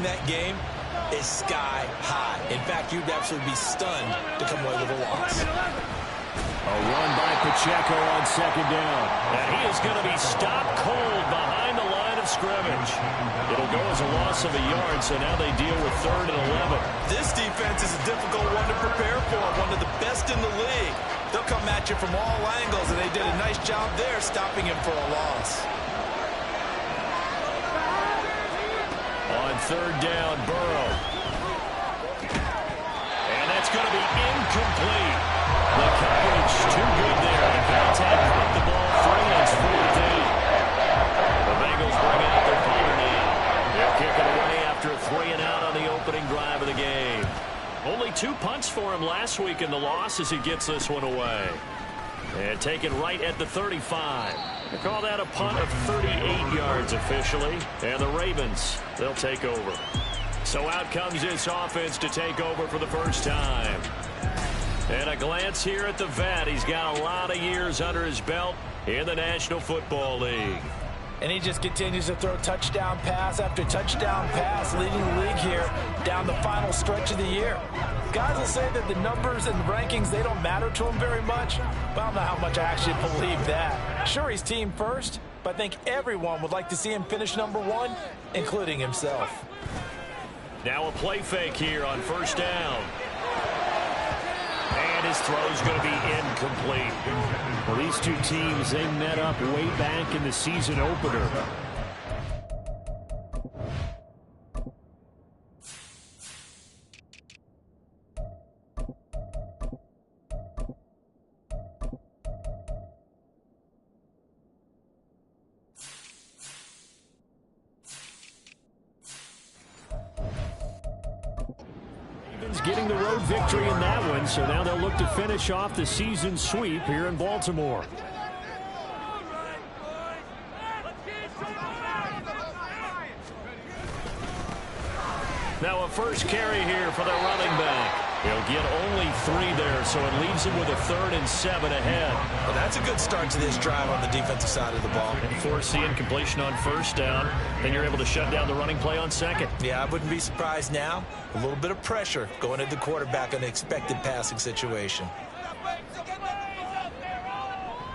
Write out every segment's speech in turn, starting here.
that game is sky high. In fact, you'd absolutely be stunned to come away with a loss. A run by Pacheco on second down. And he is going to be stopped cold behind the line of scrimmage. It'll go as a loss of a yard, so now they deal with 3rd and 11. This defense is a difficult one to prepare for, one of the best in the league. They'll come at you from all angles, and they did a nice job there stopping him for a loss. On 3rd down, Burrow. And that's going to be incomplete. The coverage too good there. The contact caught the ball free. It's 4th down. The Bengals bring out their punter now. They'll kick it away after a 3-and-out on the opening drive of the game. Only 2 punts for him last week in the loss as he gets this one away. And taken right at the 35. They call that a punt of 38 yards officially. And the Ravens, they'll take over. So out comes this offense to take over for the first time. And a glance here at the vet. He's got a lot of years under his belt in the National Football League. And he just continues to throw touchdown pass after touchdown pass, leading the league here down the final stretch of the year. Guys will say that the numbers and the rankings, they don't matter to him very much. But I don't know how much I actually believe that. Sure, he's team first, but I think everyone would like to see him finish #1, including himself. Now a play fake here on 1st down. And his throw's going to be incomplete. Well, these two teams, they met up way back in the season opener. Getting the road victory in that one, so now they'll look to finish off the season sweep here in Baltimore. Now a first carry here for the running back. He'll get only 3 there, so it leaves him with a 3rd and 7 ahead. Well, that's a good start to this drive on the defensive side of the ball. And force the incompletion on 1st down, then you're able to shut down the running play on 2nd. Yeah, I wouldn't be surprised now. A little bit of pressure going at the quarterback on the expected passing situation.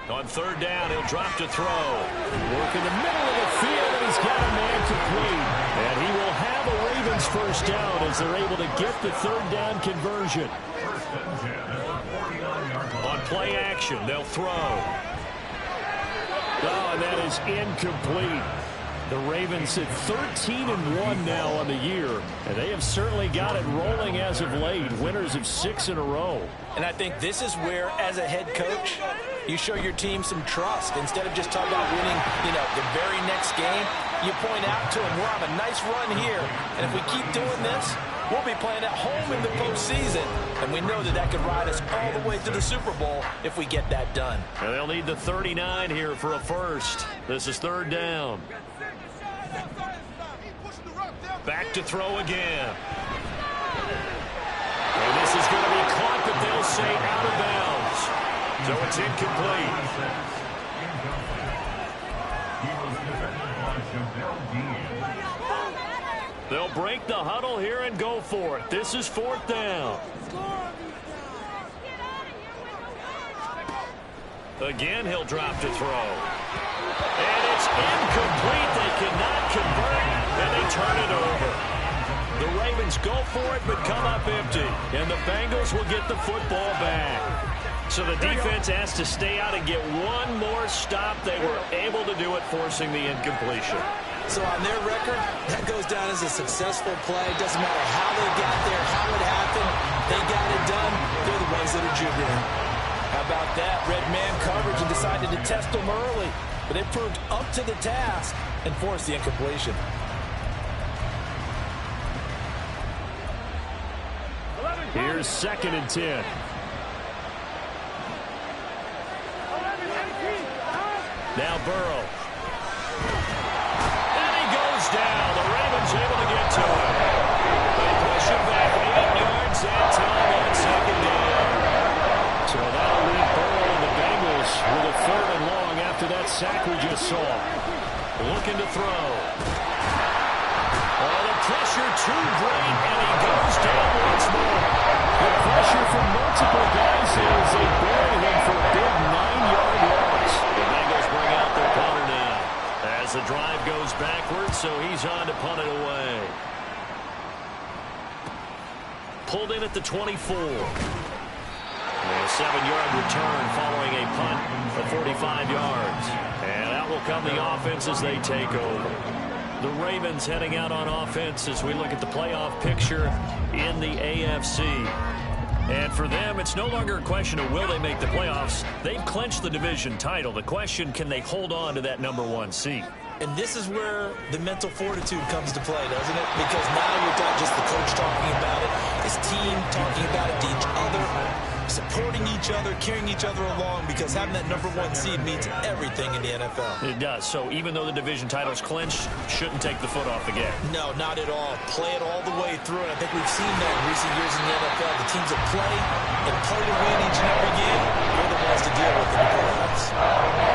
On 3rd down, he'll drop to throw. Work in the middle of the field, and he's got a man complete. And he will have a Ravens first down as they're able to get the 3rd down conversion. On play action, they'll throw. Oh, and that is incomplete. The Ravens at 13-1 now on the year, and they have certainly got it rolling as of late. Winners of 6 in a row. And I think this is where, as a head coach, you show your team some trust. Instead of just talking about winning, the very next game, you point out to them, we're on a nice run here. And if we keep doing this, we'll be playing at home in the postseason. And we know that that could ride us all the way to the Super Bowl if we get that done. And they'll need the 39 here for a first. This is 3rd down. Back to throw again. And this is going to be caught, but they'll say out of bounds. So it's incomplete. They'll break the huddle here and go for it. This is 4th down. Again, he'll drop to throw. And it's incomplete. They cannot convert, and they turn it over. The Ravens go for it, but come up empty. And the Bengals will get the football back. So the defense has to stay out and get one more stop. They were able to do it, forcing the incompletion. So on their record, that goes down as a successful play. Doesn't matter how they got there, how it happened. They got it done. They're the ones that are jubilant. How about that? Red man coverage and decided to test them early. But they proved up to the task and forced the incompletion. Here's 2nd and 10. Now Burrow. And he goes down. The Ravens able to get to him. They push him back 8 yards that time on 2nd down. So that'll leave Burrow and the Bengals with a 3rd and long after that sack we just saw. Looking to throw. Oh, the pressure too great, and he goes down once more. The pressure from multiple guys as they bury him for a big 9-yard loss. The Bengals bring out their punter now as the drive goes backwards, so he's on to punt it away. Pulled in at the 24. A 7-yard return following a punt of 45 yards. And out will come the offense as they take over. The Ravens heading out on offense as we look at the playoff picture in the AFC. And for them, it's no longer a question of will they make the playoffs. They've clinched the division title. The question, can they hold on to that #1 seed? And this is where the mental fortitude comes to play, doesn't it? Because now you're not just the coach talking about it, his team talking about it to each other, supporting each other, carrying each other along, because having that #1 seed means everything in the NFL. It does. So even though the division title's clinched, shouldn't take the foot off the gas. No, not at all. Play it all the way through, and I think we've seen that in recent years in the NFL. The teams that play and play to win each and every game, they're the ones to deal with in the playoffs.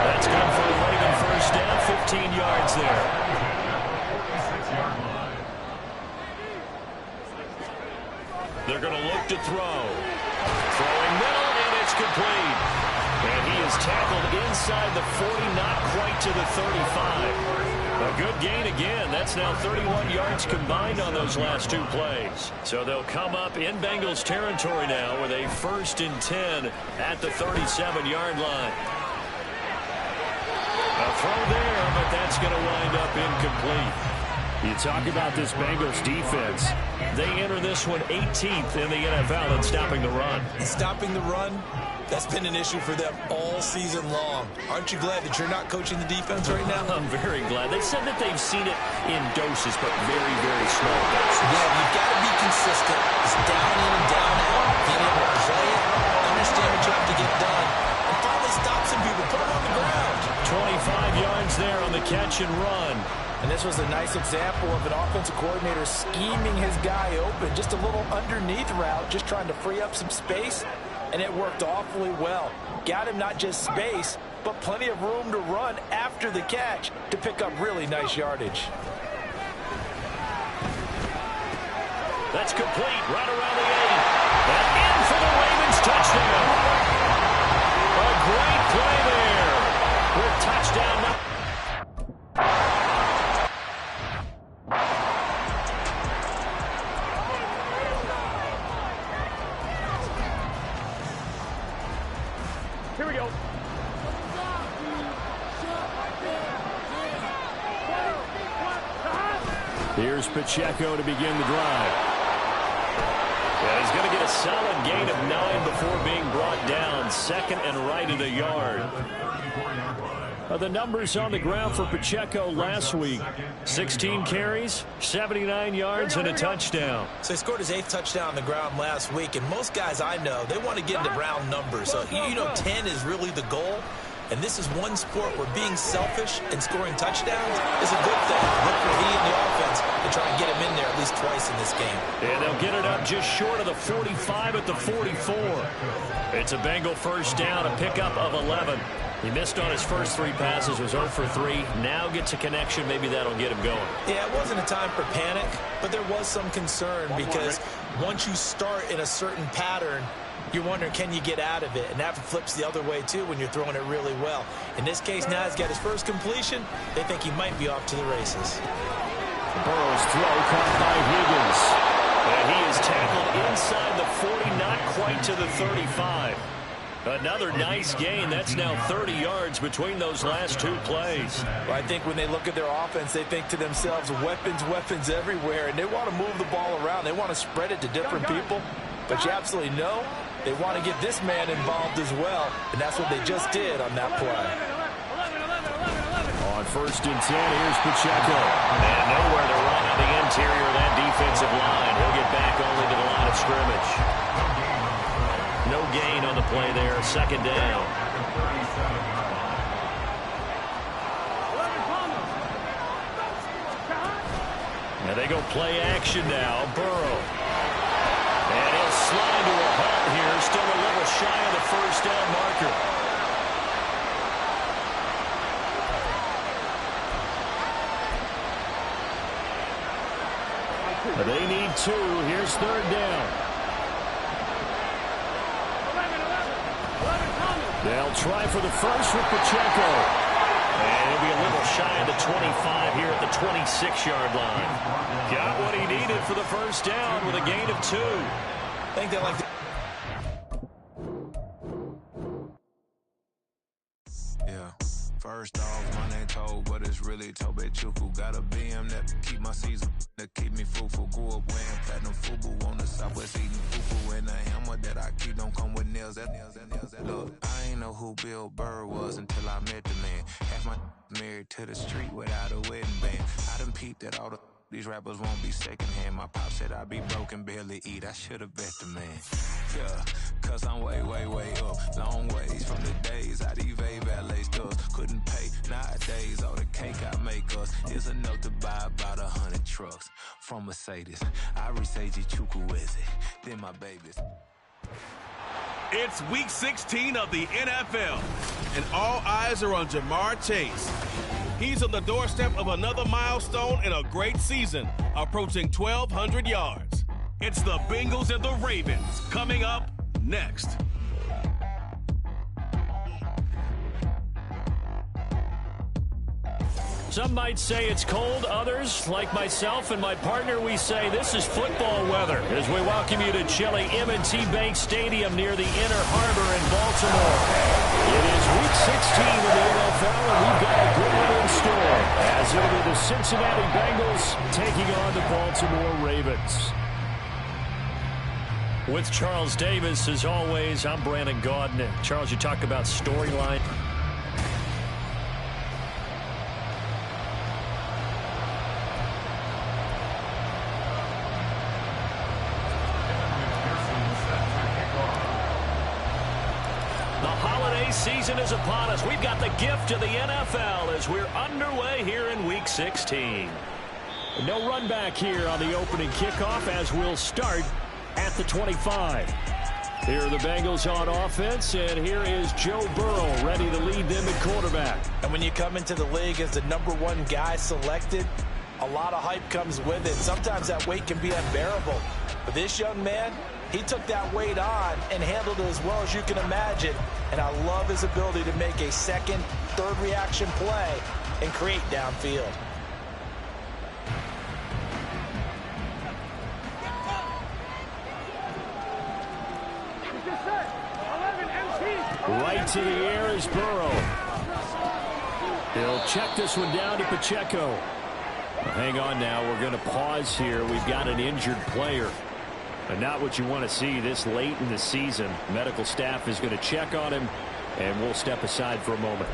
That's good for the Raven first down, 15 yards there. They're going to look to throw. Throwing middle, and it's complete. And he is tackled inside the 40, not quite to the 35. A good gain again. That's now 31 yards combined on those last two plays. So they'll come up in Bengals territory now with a 1st and 10 at the 37-yard line. A throw there, but that's going to wind up incomplete. You talk about this Bengals defense. They enter this one 18th in the NFL in stopping the run. Stopping the run, that's been an issue for them all season long. Aren't you glad that you're not coaching the defense right now? I'm very glad. They said that they've seen it in doses, but very, very small doses. Yeah, you've got to be consistent. It's down in and down out. Being able to play it, understand what you have to get done, and finally stop some people, put them on the ground. 25 yards there on the catch and run. And this was a nice example of an offensive coordinator scheming his guy open. Just a little underneath route, just trying to free up some space, and it worked awfully well. Got him not just space, but plenty of room to run after the catch to pick up really nice yardage. That's complete, right around the 8. And in for the Ravens touchdown. A great play there. With touchdown. Here we go. Here's Pacheco to begin the drive. Yeah, he's going to get a solid gain of 9 before being brought down. 2nd and right of the yard. The numbers on the ground for Pacheco last week. 16 carries, 79 yards, and a touchdown. So he scored his 8th touchdown on the ground last week, and most guys I know, they want to get into round numbers. So, 10 is really the goal. And this is one sport where being selfish and scoring touchdowns is a good thing. Look for he and the offense to try and get him in there at least twice in this game. And they'll get it up just short of the 45 at the 44. It's a Bengal first down, a pickup of 11. He missed on his first 3 passes, was 0 for 3. Now gets a connection. Maybe that'll get him going. Yeah, it wasn't a time for panic, but there was some concern because once you start in a certain pattern, you're wondering, can you get out of it? And that flips the other way, too, when you're throwing it really well. In this case, now he's got his first completion. They think he might be off to the races. Burrow's throw caught by Higgins. And he is tackled inside the 40, not quite to the 35. Another nice gain. That's now 30 yards between those last 2 plays. Well, I think when they look at their offense, they think to themselves, weapons everywhere, and they want to move the ball around. They want to spread it to different people. But you absolutely know they want to get this man involved as well, and that's what they just did on that play. On 1st and 10, here's Pacheco. And nowhere to run on the interior of that defensive line. He'll get back only to the line of scrimmage. No gain on the play there, 2nd down. Now they go play action now. Burrow. And he'll slide to a halt here. Still a little shy of the first down marker. They need 2. Here's 3rd down. They'll try for the first with Pacheco. And he'll be a little shy of the 25 here at the 26-yard line. Got what he needed for the first down with a gain of 2. I think they like to... Yeah. First off, my name Toad, but it's really Tobe Chuku. Got a BM that keep my season, that keep me fruitful. Grew up wearing platinum FUBU on the Southwest eating fufu. And the hammer that I keep don't come with nails. That look, I ain't know who Bill Burr was until I met the man. Half my married to the street without a wedding band. I done peeped that all these rappers won't be secondhand. My pop said I'd be broken, barely eat. I should've bet the man. Yeah, cause I'm way, way, way up. Long ways from the days I evade valet stores. Couldn't pay nowadays. All the cake I make us is enough to buy about 100 trucks from Mercedes. I resage Chukwueze, then my babies. It's week 16 of the NFL, and all eyes are on Jamar Chase. He's on the doorstep of another milestone in a great season, approaching 1,200 yards. It's the Bengals and the Ravens coming up next. Some might say it's cold. Others, like myself and my partner, we say this is football weather as we welcome you to chilly M&T Bank Stadium near the Inner Harbor in Baltimore. It is week 16 of the NFL, and we've got a good one in store as it'll be the Cincinnati Bengals taking on the Baltimore Ravens. With Charles Davis, as always, I'm Brandon Gaudin. Charles, you talk about storyline. Season is upon us. We've got the gift of the NFL as we're underway here in week 16. No run back here on the opening kickoff as we'll start at the 25. Here are the Bengals on offense, and here is Joe Burrow ready to lead them at quarterback. And when you come into the league as the #1 guy selected, a lot of hype comes with it. Sometimes that weight can be unbearable. But this young man, he took that weight on and handled it as well as you can imagine. And I love his ability to make a second, third reaction play and create downfield. Right to the air is Burrow. He'll check this one down to Pacheco. Well, hang on now. We're going to pause here. We've got an injured player. And not what you want to see this late in the season. Medical staff is going to check on him, and we'll step aside for a moment.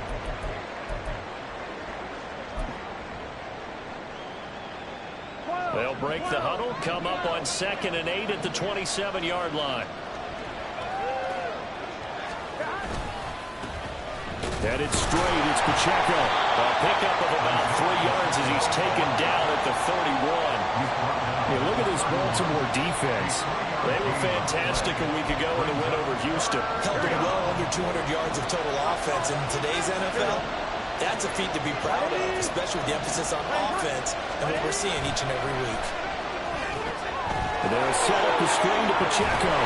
They'll break the huddle, come up on 2nd and 8 at the 27-yard line. Headed straight, it's Pacheco. A pickup of about 3 yards as he's taken down at the 31. Hey, look at this Baltimore defense. They were fantastic a week ago in the win over Houston. Held them well under 200 yards of total offense. In today's NFL, that's a feat to be proud of, especially with the emphasis on offense and what we're seeing each and every week. They'll set up the screen to Pacheco.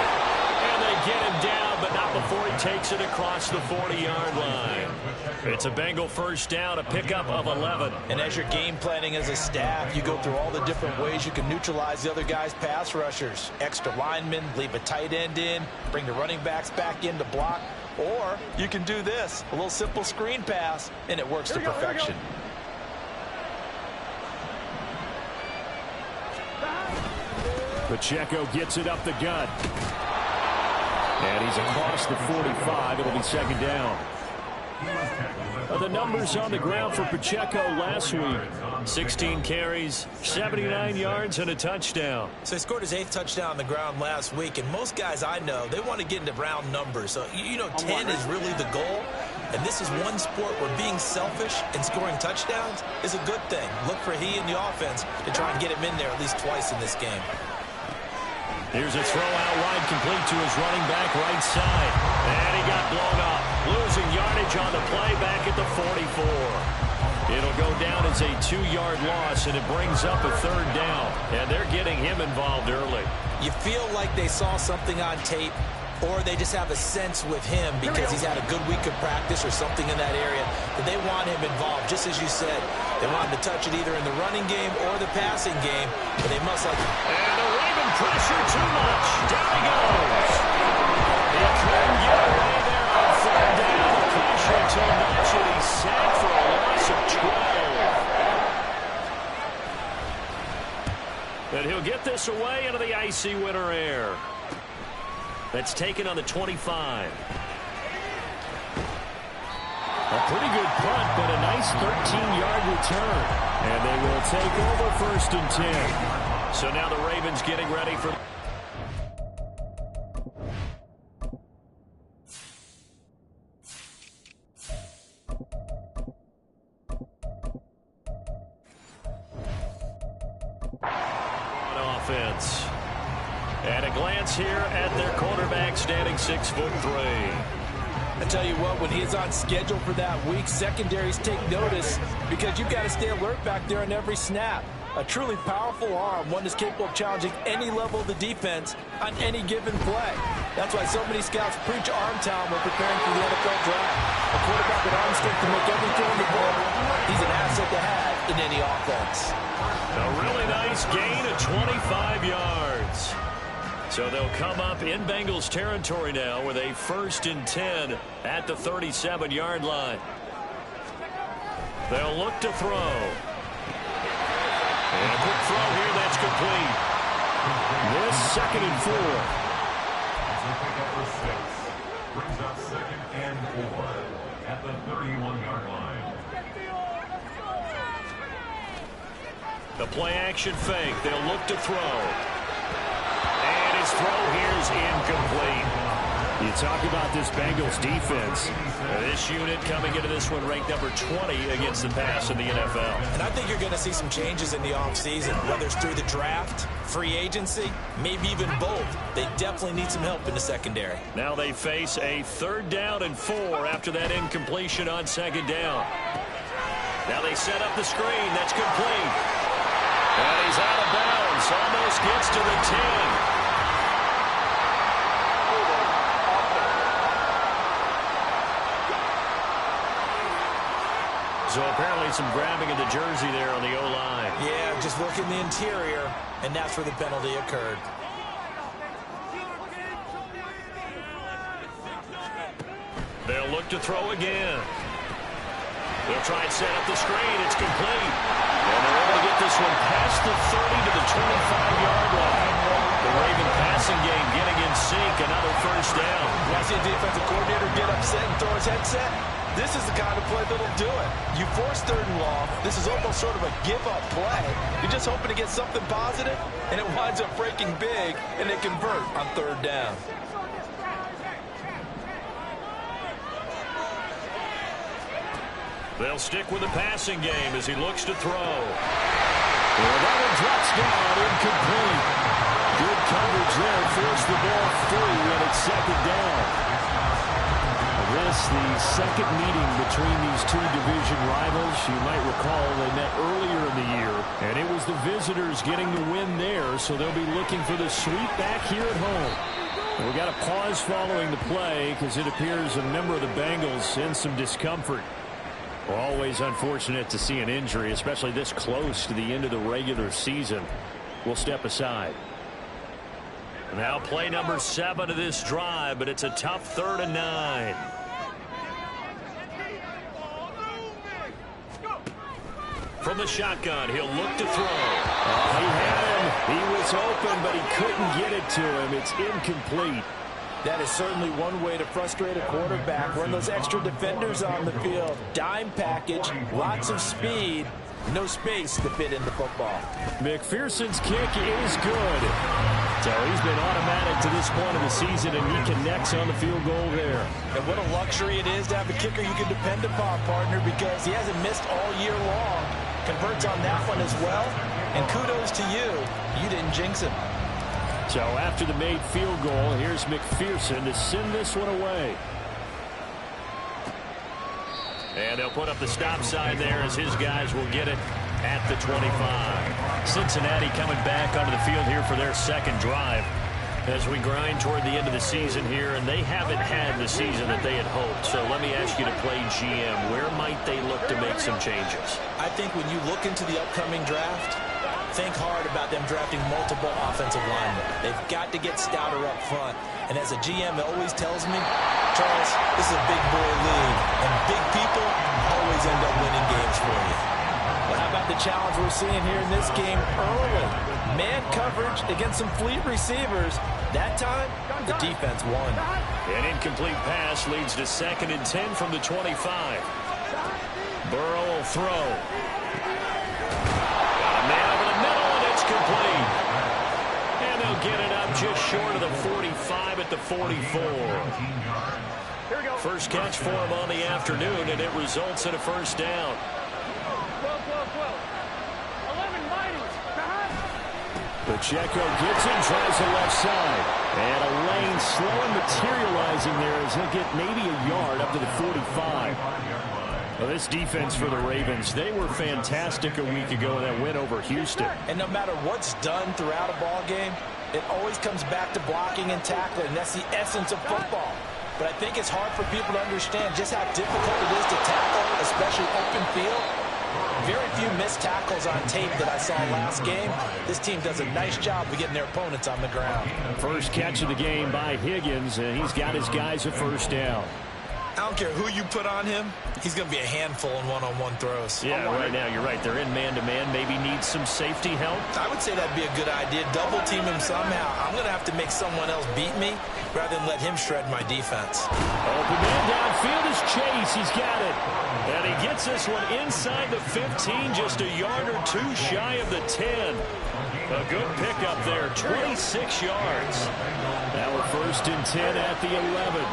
And they get him down, but not before he takes it across the 40-yard line. It's a Bengal first down, a pickup of 11. And as you're game planning as a staff, you go through all the different ways you can neutralize the other guy's pass rushers. Extra linemen, leave a tight end in, bring the running backs back in to block. Or you can do this, a little simple screen pass, and it works to perfection. Pacheco gets it up the gut. And he's across the 45. It'll be 2nd down. The numbers on the ground for Pacheco last week. 16 carries, 79 yards, and a touchdown. So he scored his 8th touchdown on the ground last week, and most guys I know, they want to get into round numbers. So, 10 is really the goal, and this is one sport where being selfish and scoring touchdowns is a good thing. Look for he and the offense to try and get him in there at least twice in this game. Here's a throw out wide complete to his running back right side. And he got blown up. Losing yardage on the play back at the 44. It'll go down as a 2-yard loss, and it brings up a 3rd down. And they're getting him involved early. You feel like they saw something on tape, or they just have a sense with him because he's had a good week of practice or something in that area that they want him involved. Just as you said, they want him to touch it either in the running game or the passing game, but they must like... And the Raven pressure too much. Down he goes. He couldn't get away there on 3rd down. The pressure too much, and he's sacked for a loss of 12. And he'll get this away into the icy winter air. That's taken on the 25. A pretty good punt, but a nice 13-yard return. And they will take over 1st and 10. So now the Ravens getting ready for... on offense. And a glance here at their quarterback, standing 6'3". I tell you what, when he is on schedule for that week, secondaries take notice because you've got to stay alert back there on every snap. A truly powerful arm, one that's capable of challenging any level of the defense on any given play. That's why so many scouts preach arm talent when preparing for the NFL draft. A quarterback with arm strength to make every throw in the ball. He's an asset to have in any offense. A really nice gain of 25 yards. So they'll come up in Bengals territory now with a 1st and 10 at the 37-yard line. They'll look to throw. And a quick throw here, that's complete. This 2nd and 4. Brings up 2nd and 4 at the 31-yard line. The play action fake. They'll look to throw. His throw here is incomplete. You talk about this Bengals defense. This unit coming into this one ranked number 20 against the pass in the NFL. And I think you're going to see some changes in the offseason, whether it's through the draft, free agency, maybe even both. They definitely need some help in the secondary. Now they face a 3rd down and 4 after that incompletion on 2nd down. Now they set up the screen. That's complete. And he's out of bounds. Almost gets to the 10. So apparently some grabbing of the jersey there on the O-line. Yeah, just look in the interior, and that's where the penalty occurred. They'll look to throw again. They'll try and set up the screen. It's complete. And they're able to get this one past the 30 to the 25-yard line. The Raven passing game getting in sync. Another 1st down. You see a defensive coordinator get upset and throw his headset? This is the kind of play that'll do it. You force 3rd and long. This is almost sort of a give-up play. You're just hoping to get something positive, and it winds up breaking big, and they convert on 3rd down. They'll stick with the passing game as he looks to throw. Well, that one drops down, incomplete. Good coverage there, forced the ball free, and it's 2nd down. This, the 2nd meeting between these 2 division rivals. You might recall they met earlier in the year, and it was the visitors getting the win there, so they'll be looking for the sweep back here at home. And we got a pause following the play because it appears a member of the Bengals in some discomfort. Well, always unfortunate to see an injury, especially this close to the end of the regular season. We'll step aside. Now play number 7 of this drive, but it's a tough 3rd and 9. From the shotgun, he'll look to throw. Oh, he had him. He was open, but he couldn't get it to him. It's incomplete. That is certainly one way to frustrate a quarterback. Run those extra defenders on the field. Dime package, lots of speed, no space to fit in the football. McPherson's kick is good. So he's been automatic to this point of the season, and he connects on the field goal there. And what a luxury it is to have a kicker you can depend upon, partner, because he hasn't missed all year long. Converts on that one as well. And kudos to you. You didn't jinx him. So after the made field goal, here's McPherson to send this one away. And they'll put up the stop sign there as his guys will get it at the 25. Cincinnati coming back onto the field here for their second drive as we grind toward the end of the season here, and they haven't had the season that they had hoped. So let me ask you to play GM. Where might they look to make some changes? I think when you look into the upcoming draft, think hard about them drafting multiple offensive linemen. They've got to get stouter up front. And as a GM, it always tells me, Charles, this is a big boy league, and big people always end up winning games for you. Well, how about the challenge we're seeing here in this game early? Man coverage against some fleet receivers. That time, the defense won. An incomplete pass leads to 2nd and 10 from the 25. Burrow will throw. Got a man over the middle, and it's complete. And they'll get it up just short of the 45 at the 44. First catch for him on the afternoon, and it results in a first down. Pacheco gets in, tries the left side. And a lane slowly materializing there as he'll get maybe a yard up to the 45. Well, this defense for the Ravens, they were fantastic a week ago in that win over Houston. And no matter what's done throughout a ball game, it always comes back to blocking and tackling. That's the essence of football. But I think it's hard for people to understand just how difficult it is to tackle, especially open field. Very few missed tackles on tape that I saw last game. This team does a nice job of getting their opponents on the ground. First catch of the game by Higgins, and he's got his guys a first down. I don't care who you put on him. He's going to be a handful in one-on-one throws. Yeah, right now you're right. They're in man-to-man. Maybe need some safety help. I would say that'd be a good idea. Double team him somehow. I'm going to have to make someone else beat me rather than let him shred my defense. Open man downfield is Chase. He's got it. And he gets this one inside the 15, just a yard or two shy of the 10. A good pickup there, 26 yards. Now we're 1st and 10 at the 11.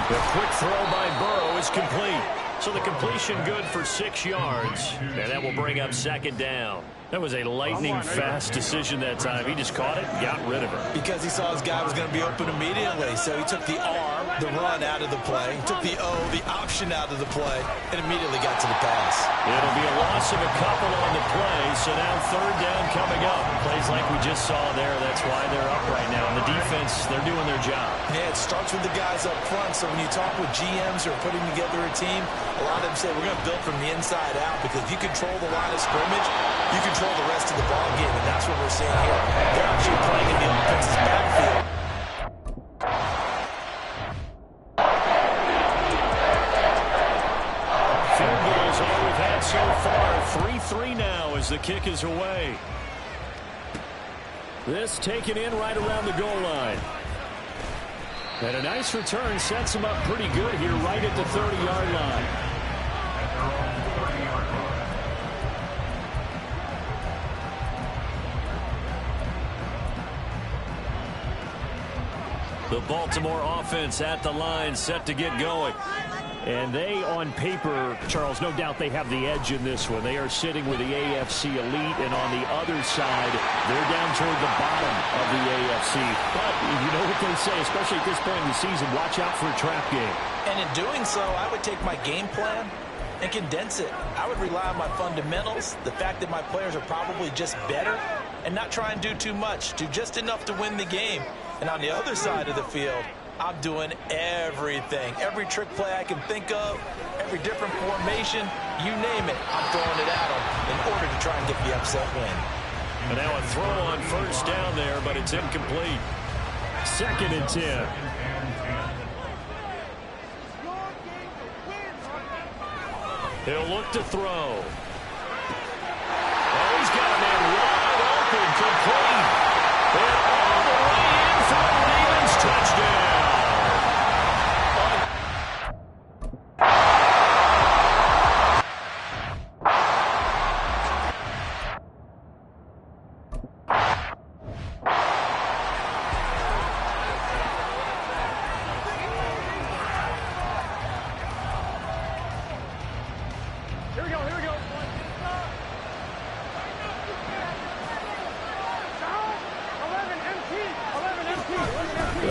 The quick throw by Burrow is complete. So the completion good for 6 yards. And that will bring up 2nd down. That was a lightning-fast decision that time. He just caught it and got rid of it. Because he saw his guy was going to be open immediately. So he took the R, the run out of the play. He took the O, the option out of the play, and immediately got to the pass. It'll be a loss of a couple on the play. So now 3rd down coming up. Plays like we just saw there. That's why they're up right now. And the defense, they're doing their job. Yeah, it starts with the guys up front. So when you talk with GMs who are putting together a team, a lot of them say we're going to build from the inside out, because if you control the line of scrimmage, you control the rest of the ball game, and that's what we're seeing here. They're actually playing in the offense's backfield. Field goals all we've had so far. 3-3 now as the kick is away. This taken in right around the goal line. And a nice return sets him up pretty good here right at the 30-yard line. The Baltimore offense at the line, set to get going. And they, on paper, Charles, no doubt they have the edge in this one. They are sitting with the AFC elite, and on the other side, they're down toward the bottom of the AFC. But you know what they say, especially at this point in the season, watch out for a trap game. And in doing so, I would take my game plan and condense it. I would rely on my fundamentals, the fact that my players are probably just better, and not try and do too much, do just enough to win the game. And on the other side of the field, I'm doing everything. Every trick play I can think of, every different formation, you name it, I'm throwing it at them in order to try and get the upset win. And now a throw on 1st down there, but it's incomplete. 2nd and 10. He'll look to throw. Oh, he's got a man wide open, complete. And all the way in for a Ravens touchdown.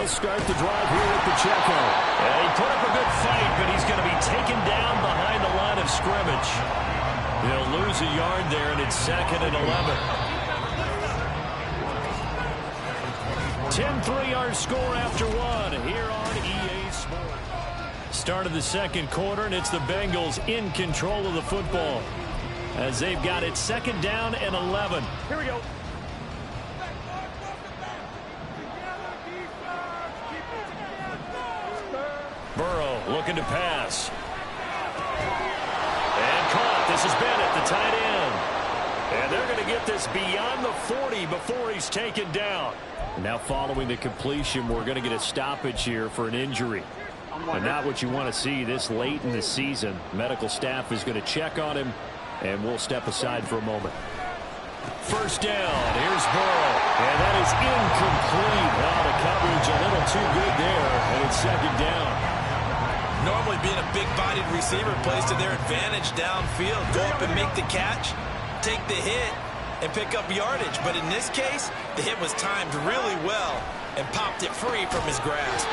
They'll start the drive here with Pacheco. And he put up a good fight, but he's going to be taken down behind the line of scrimmage. They'll lose a yard there, and it's 2nd and 11. 10-3 our score after one here on EA Sports. Start of the second quarter, and it's the Bengals in control of the football as they've got it 2nd down and 11. Here we go. Burrow looking to pass. And caught. This is Bennett, the tight end. And they're going to get this beyond the 40 before he's taken down. Now following the completion, we're going to get a stoppage here for an injury. And not what you want to see this late in the season. Medical staff is going to check on him, and we'll step aside for a moment. First down. Here's Burrow. And that is incomplete. Wow, the coverage a little too good there, and it's 2nd down. Normally being a big-bodied receiver plays to their advantage downfield. Go up and make the catch, take the hit, and pick up yardage. But in this case, the hit was timed really well and popped it free from his grasp.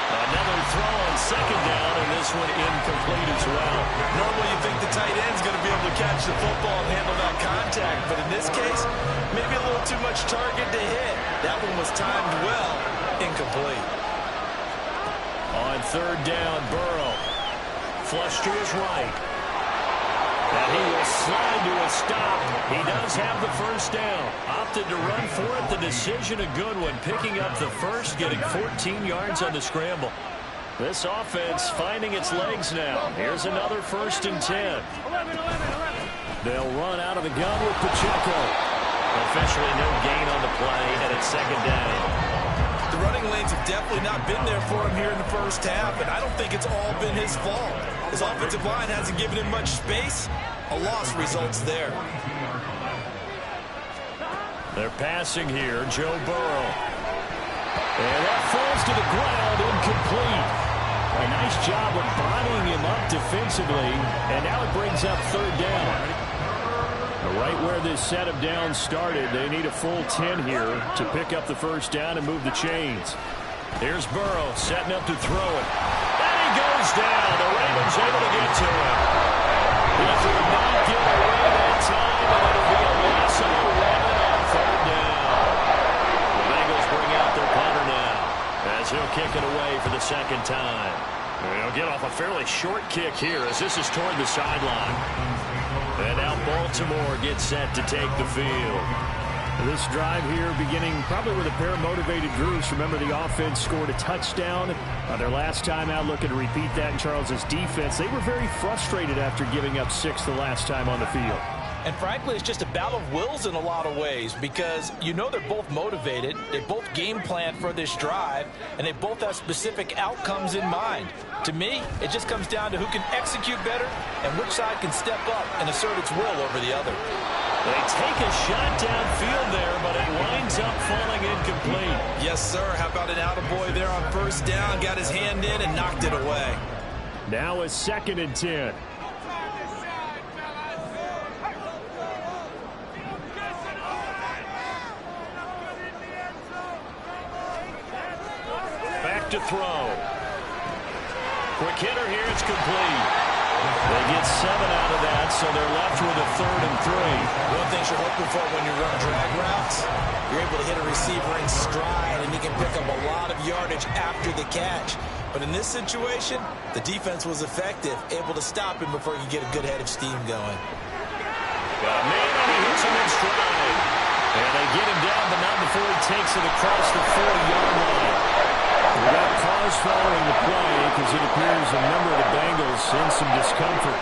Another throw on 2nd down, and this one incomplete as well. Normally you think the tight end's going to be able to catch the football and handle that contact, but in this case, maybe a little too much target to hit. That one was timed well, incomplete. On 3rd down, Burrow. Flush to his right. And he will slide to a stop. He does have the first down. Opted to run for it. The decision a good one. Picking up the first, getting 14 yards on the scramble. This offense finding its legs now. Here's another 1st and 10. They'll run out of the gun with Pacheco. Officially no gain on the play, and it's 2nd down. The running lanes have definitely not been there for him here in the first half, and I don't think it's all been his fault. His offensive line hasn't given him much space. A loss results there. They're passing here, Joe Burrow. And that falls to the ground, incomplete. A nice job of bodying him up defensively, and now it brings up 3rd down. Right where this set of downs started, they need a full 10 here to pick up the first down and move the chains. Here's Burrow setting up to throw it. And he goes down. The Ravens able to get to him. He did not get away that time, and it'll be a loss of 11 on 3rd down. The Bengals bring out their punter now as he'll kick it away for the 2nd time. He'll get off a fairly short kick here as this is toward the sideline. And now Baltimore gets set to take the field. This drive here beginning probably with a pair of motivated groups. Remember, the offense scored a touchdown their last time out. Looking to repeat that in Charles's defense. They were very frustrated after giving up 6 the last time on the field. And frankly, it's just a battle of wills in a lot of ways because you know they're both motivated, they both game plan for this drive, and they both have specific outcomes in mind. To me, it just comes down to who can execute better and which side can step up and assert its will over the other. They take a shot downfield there, but it winds up falling incomplete. Yes, sir. How about an attaboy there on 1st down, got his hand in and knocked it away. Now a 2nd and 10. To throw. Quick hitter here, it's complete. They get 7 out of that, so they're left with a 3rd and 3. One thing you're hoping for when you run drag routes, you're able to hit a receiver in stride, and he can pick up a lot of yardage after the catch. But in this situation, the defense was effective, able to stop him before he could get a good head of steam going. Got a man, and he hits him in stride. And they get him down, but not before he takes it across the 40-yard line. We got pause following the play because it appears a number of the Bengals in some discomfort.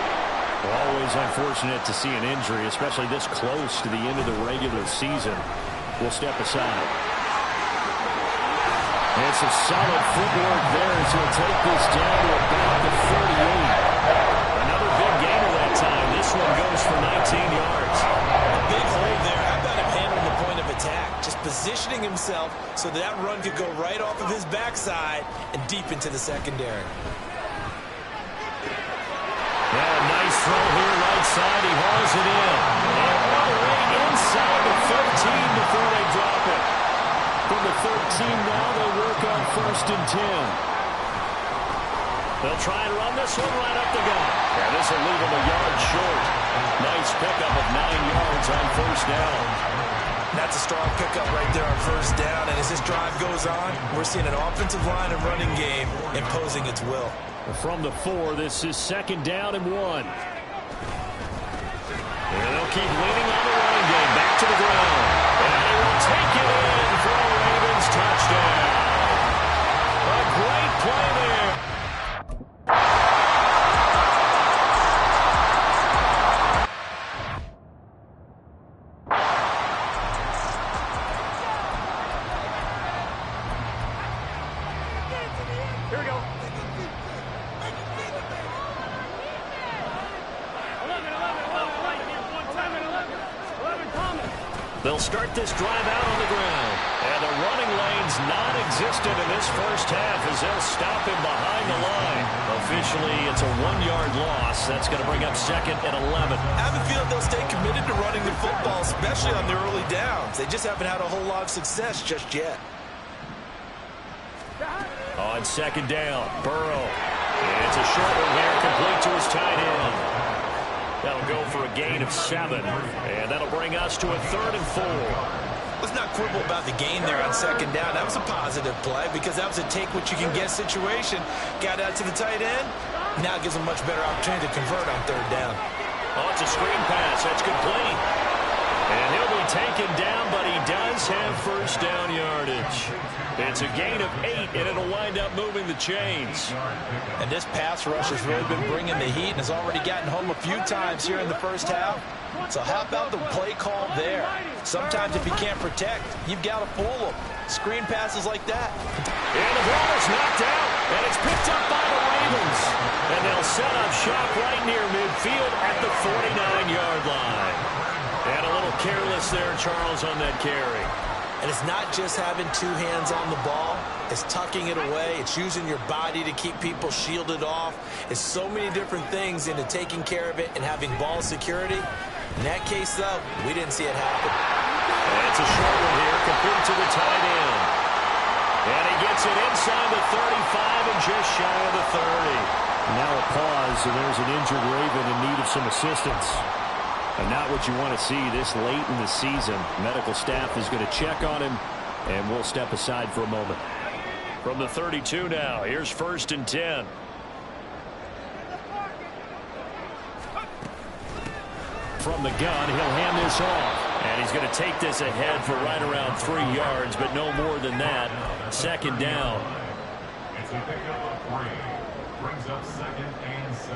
Always unfortunate to see an injury, especially this close to the end of the regular season. We'll step aside. And some solid footwork there as he'll take this down to about the 38. Another big gainer that time. This one goes for 19 yards. A big hold there. How about him handling the point of attack? Just positioning himself so that run could go right off of his backside and deep into the secondary. Now a nice throw here right side. He hauls it in. And all the way inside the 15 before they drop it. From the 13 now, they work on 1st 10. They'll try and run this one right up the gut. And this will leave him a yard short. Nice pickup of 9 yards on first down. That's a strong pickup right there on first down. And as this drive goes on, we're seeing an offensive line and running game imposing its will. From the 4, this is 2nd down and 1. And they'll keep leaning on the running game. Back to the ground. And he will take it in for a Ravens touchdown. A great play there. Here we go. 11 coming. They'll start this drive out on the ground. And the running lane's non-existent in this first half as they'll stop him behind the line. Officially, it's a 1-yard loss. That's going to bring up 2nd and 11. I have a feeling they'll stay committed to running the football, especially on the early downs. They just haven't had a whole lot of success just yet. On 2nd down, Burrow. It's a short one here, complete to his tight end. That'll go for a gain of 7. And that'll bring us to a 3rd and 4. Let's not quibble about the gain there on 2nd down. That was a positive play because that was a take-what-you-can-get situation. Got out to the tight end. Now gives him a much better opportunity to convert on 3rd down. Oh, it's a screen pass. That's complete. And he'll be taken down, but he does have first down yardage. It's a gain of 8, and it'll wind up moving the chains. And this pass rush has really been bringing the heat and has already gotten home a few times here in the first half. So how about the play call there? Sometimes if you can't protect, you've got to fool them. Screen passes like that. And the ball is knocked out, and it's picked up by the Ravens. And they'll set up shop right near midfield at the 49-yard line. And a little careless there, Charles, on that carry. And it's not just having 2 hands on the ball. It's tucking it away. It's using your body to keep people shielded off. It's so many different things into taking care of it and having ball security. In that case, though, we didn't see it happen. And it's a short one here, complete to the tight end. And he gets it inside the 35 and just shy of the 30. Now a pause, and there's an injured Raven in need of some assistance. And not what you want to see this late in the season. Medical staff is going to check on him, and we'll step aside for a moment. From the 32 now, here's 1st and 10. From the gun, he'll hand this off. And he's going to take this ahead for right around 3 yards, but no more than that. 2nd down. It's a pickup of 3. Brings up 2nd and 7.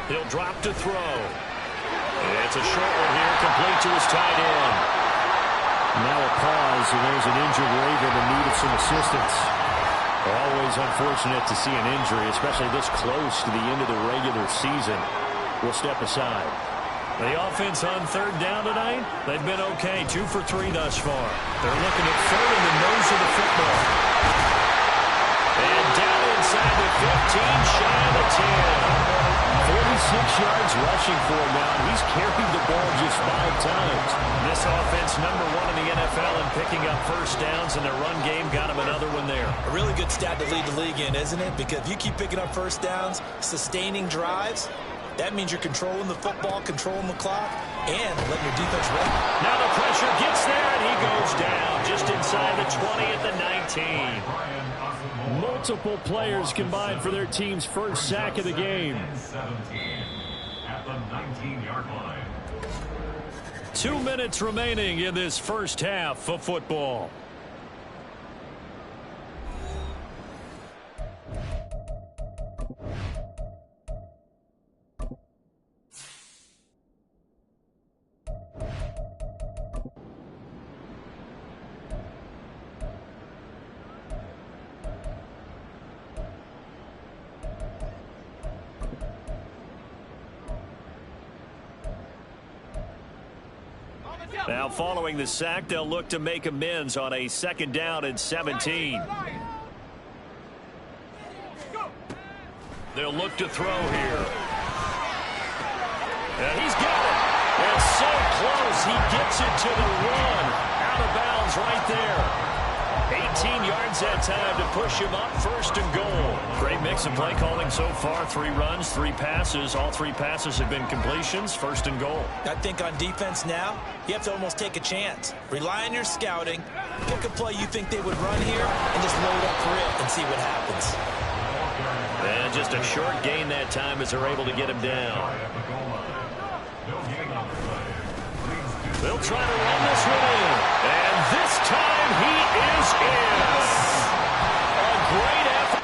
He'll drop to throw. It's a short one here, complete to his tight end. Now a pause, and there's an injured Raven in need of some assistance. Always unfortunate to see an injury, especially this close to the end of the regular season. We'll step aside. The offense on 3rd down tonight, they've been okay. 2 for 3 thus far. They're looking at 3rd in the nose of the football. And down inside the 15, shy of the 10. 46 yards rushing for him now. He's carried the ball just 5 times. This offense, number 1 in the NFL in picking up first downs, and their run game got him another one there. A really good stat to lead the league in, isn't it? Because if you keep picking up first downs, sustaining drives, that means you're controlling the football, controlling the clock, and letting your defense run. Now the pressure gets there, and he goes down just inside the 20 at the 19. Multiple players combined for their team's first sack of the game. 17 at the 19-yard line. 2 minutes remaining in this first half of football. Now, following the sack, they'll look to make amends on a 2nd down and 17. They'll look to throw here. And he's got it. And so close, he gets it to the 1. Out of bounds is right there. 18 yards that time to push him up, 1st and goal. Great mix of play calling so far. 3 runs, 3 passes. All 3 passes have been completions, 1st and goal. I think on defense now, you have to almost take a chance. Rely on your scouting. Pick a play you think they would run here and just load up for it and see what happens. And just a short gain that time as they're able to get him down. They'll try to run this one in. And this time he is in. A great effort.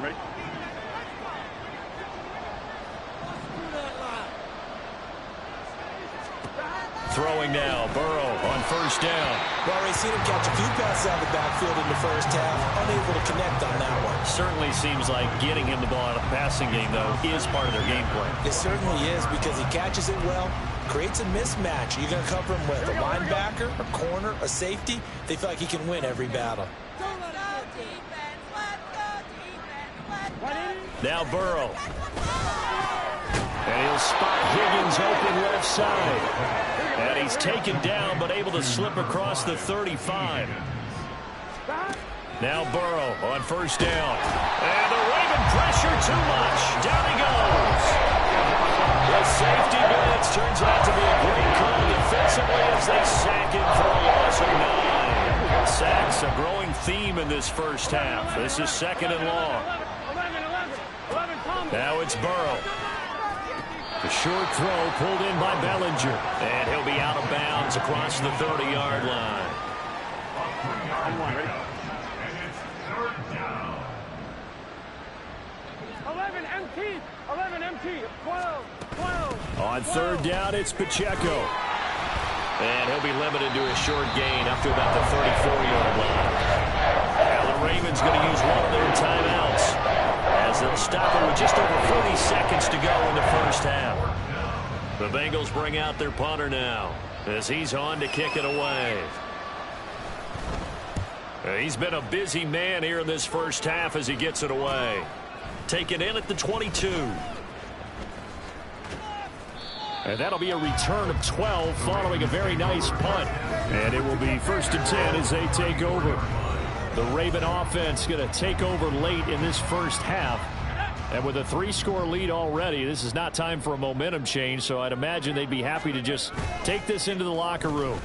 Ready? Throwing now, Burrow on 1st down. Well, already seen him catch a few passes out of the backfield in the first half. Unable to connect on that one. Certainly seems like getting him the ball out of the passing game, though, is part of their game plan. It certainly is because he catches it well, creates a mismatch. You're going to cover him with a linebacker, a corner, a safety. They feel like he can win every battle. Now Burrow. And he'll spot Higgins open left side. And he's taken down, but able to slip across the 35. Now Burrow on 1st down. And the Raven pressure too much. Down he goes. The safety blitz turns out to be a great call defensively as they sack him for a loss of 9. Sacks a growing theme in this first half. This is 2nd and long. Now it's Burrow. The short throw pulled in by Bellinger. And he'll be out of bounds across the 30-yard line. Ready? 11 empty. 12. On 3rd down, it's Pacheco. And he'll be limited to a short gain up to about the 34-yard line. Now the Ravens going to use one of their timeouts as they'll stop it with just over 40 seconds to go in the first half. The Bengals bring out their punter now as he's on to kick it away. He's been a busy man here in this first half as he gets it away. Taken in at the 22. And that'll be a return of 12 following a very nice punt. And it will be 1st and 10 as they take over. The Raven offense going to take over late in this first half. And with a 3-score lead already, this is not time for a momentum change, so I'd imagine they'd be happy to just take this into the locker room.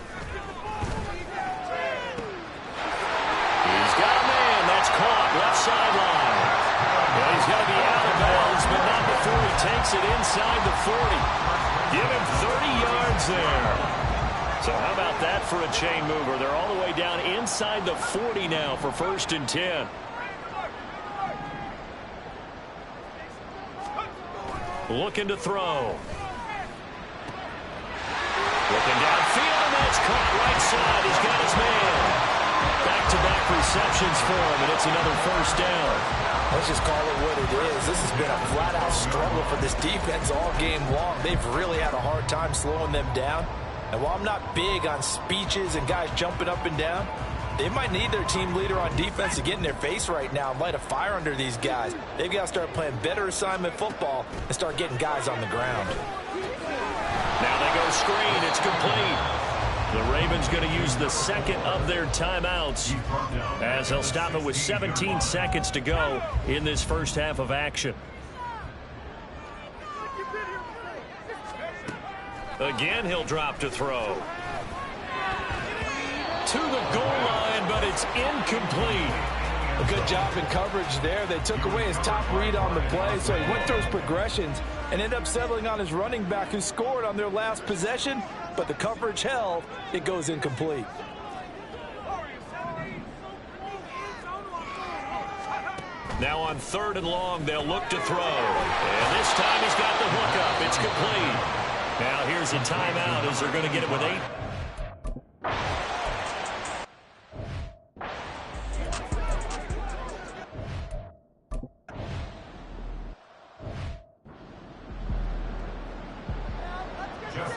He's got a man. That's caught. Left sideline. Well, he's got to be out of bounds, but not before he takes it inside the 40. Give him 30 yards there. So how about that for a chain mover? They're all the way down inside the 40 now for 1st and 10. Looking to throw. Looking downfield, and that's caught right side. He's got his man. Back-to-back receptions for him, and it's another 1st down. Let's just call it what it is. This has been a flat-out struggle for this defense all game long. They've really had a hard time slowing them down. And while I'm not big on speeches and guys jumping up and down, they might need their team leader on defense to get in their face right now and light a fire under these guys. They've got to start playing better assignment football and start getting guys on the ground. Now they go screen. It's complete. The Ravens going to use the 2nd of their timeouts as they'll stop it with 17 seconds to go in this first half of action. Again, he'll drop to throw. To the goal line, but it's incomplete. A good job in coverage there. They took away his top read on the play, so he went through his progressions and ended up settling on his running back who scored on their last possession, but the coverage held. It goes incomplete. Now on 3rd and long, they'll look to throw. And this time he's got the hookup. It's complete. Now here's a timeout as they're going to get it with 8.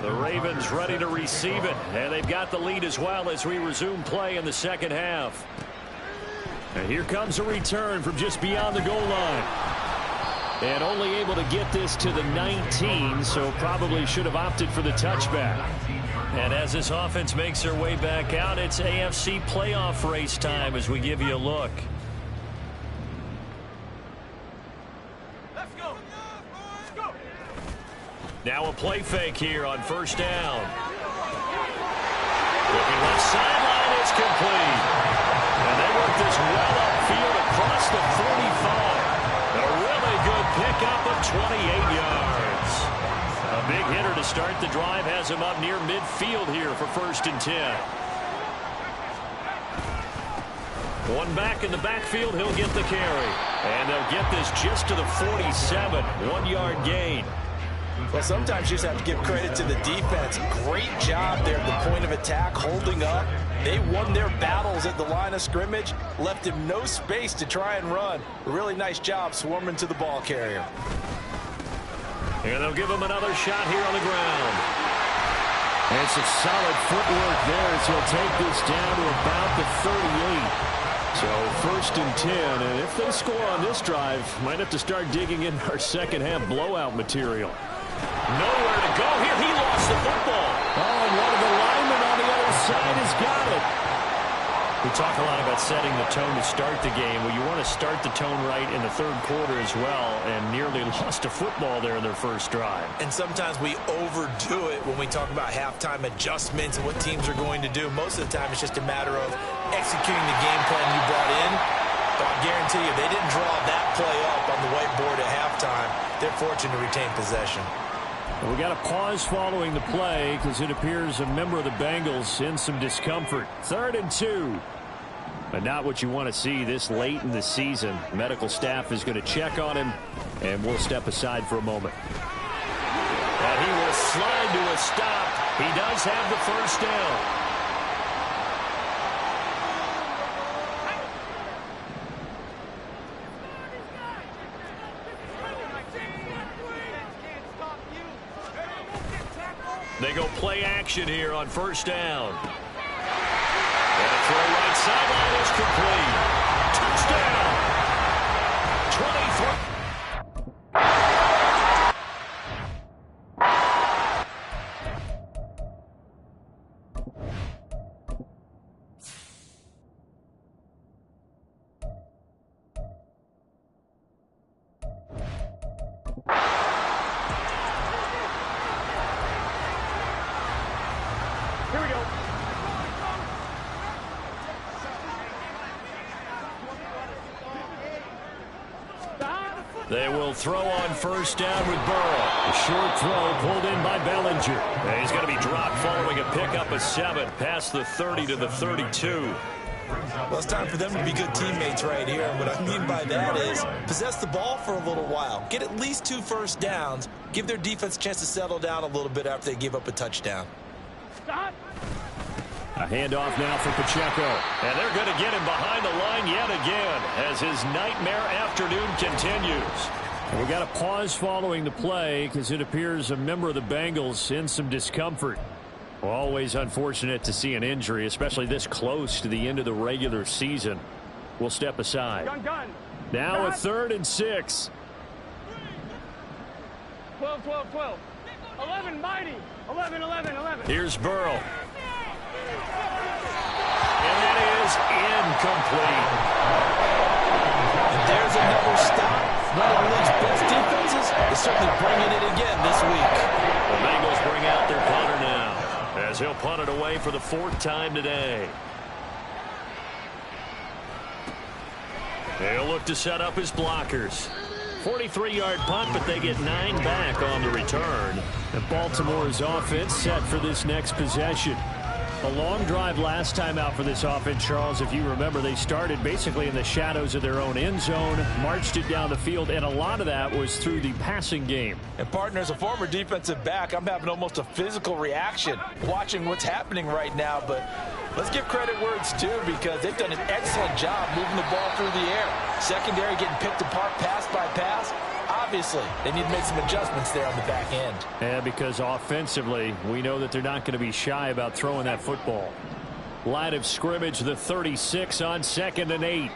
The Ravens ready to receive it, and they've got the lead as well as we resume play in the second half. And here comes a return from just beyond the goal line. And only able to get this to the 19, so probably should have opted for the touchback. And as this offense makes their way back out, it's AFC playoff race time as we give you a look. Let's go. Let's go. Now a play fake here on first down. Looking left sideline, it's complete. And they work this well upfield across the 45. A really good pickup of 28 yards. A big hitter to start the drive has him up near midfield here for 1st and 10. One back in the backfield, he'll get the carry. And they'll get this just to the 47, 1-yard gain. Well, sometimes you just have to give credit to the defense. Great job there at the point of attack, holding up. They won their battles at the line of scrimmage, left him no space to try and run. A really nice job swarming to the ball carrier. And they'll give him another shot here on the ground. And some solid footwork there as he'll take this down to about the 38. So 1st and 10, and if they score on this drive, might have to start digging in our second half blowout material. Nowhere to go here. He lost the football. Oh, and one of the linemen on the other side has got it. We talk a lot about setting the tone to start the game. Well, you want to start the tone right in the 3rd quarter as well, and nearly lost a football there in their first drive. And sometimes we overdo it when we talk about halftime adjustments and what teams are going to do. Most of the time, it's just a matter of executing the game plan you brought in. But I guarantee you, they didn't draw that play up on the whiteboard at halftime. They're fortunate to retain possession. We got a pause following the play because it appears a member of the Bengals in some discomfort. 3rd and 2. But not what you want to see this late in the season. Medical staff is going to check on him, and we'll step aside for a moment. And he will slide to a stop. He does have the first down. They go play action here on first down. And a throw right sideline is complete. Touchdown. 23. Here we go. They will throw on first down with Burrow. A short throw pulled in by Bellinger. And he's going to be dropped following a pickup of 7 past the 30 to the 32. Well, it's time for them to be good teammates right here. And what I mean by that is possess the ball for a little while. Get at least 2 first downs. Give their defense a chance to settle down a little bit after they give up a touchdown. Stop. A handoff now for Pacheco. And they're going to get him behind the line yet again as his nightmare afternoon continues. We got a pause following the play because it appears a member of the Bengals in some discomfort. Always unfortunate to see an injury, especially this close to the end of the regular season. We'll step aside. Gun. Now a 3rd and 6. 12, 12, 12. 11, mighty. 11, 11, 11. Here's Burrow. And that is incomplete. And there's another stop. One of the league's best defenses is certainly bringing it again this week. The Bengals bring out their punter now as he'll punt it away for the 4th time today. They'll look to set up his blockers. 43-yard punt, but they get 9 back on the return. And Baltimore's offense set for this next possession. A long drive last time out for this offense, Charles. If you remember, they started basically in the shadows of their own end zone, marched it down the field, and a lot of that was through the passing game. And partner, as a former defensive back, I'm having almost a physical reaction watching what's happening right now. But let's give credit where it's due because they've done an excellent job moving the ball through the air. Secondary getting picked apart pass by pass. Obviously, they need to make some adjustments there on the back end. Yeah, because offensively, we know that they're not going to be shy about throwing that football. Line of scrimmage, the 36 on 2nd and 8.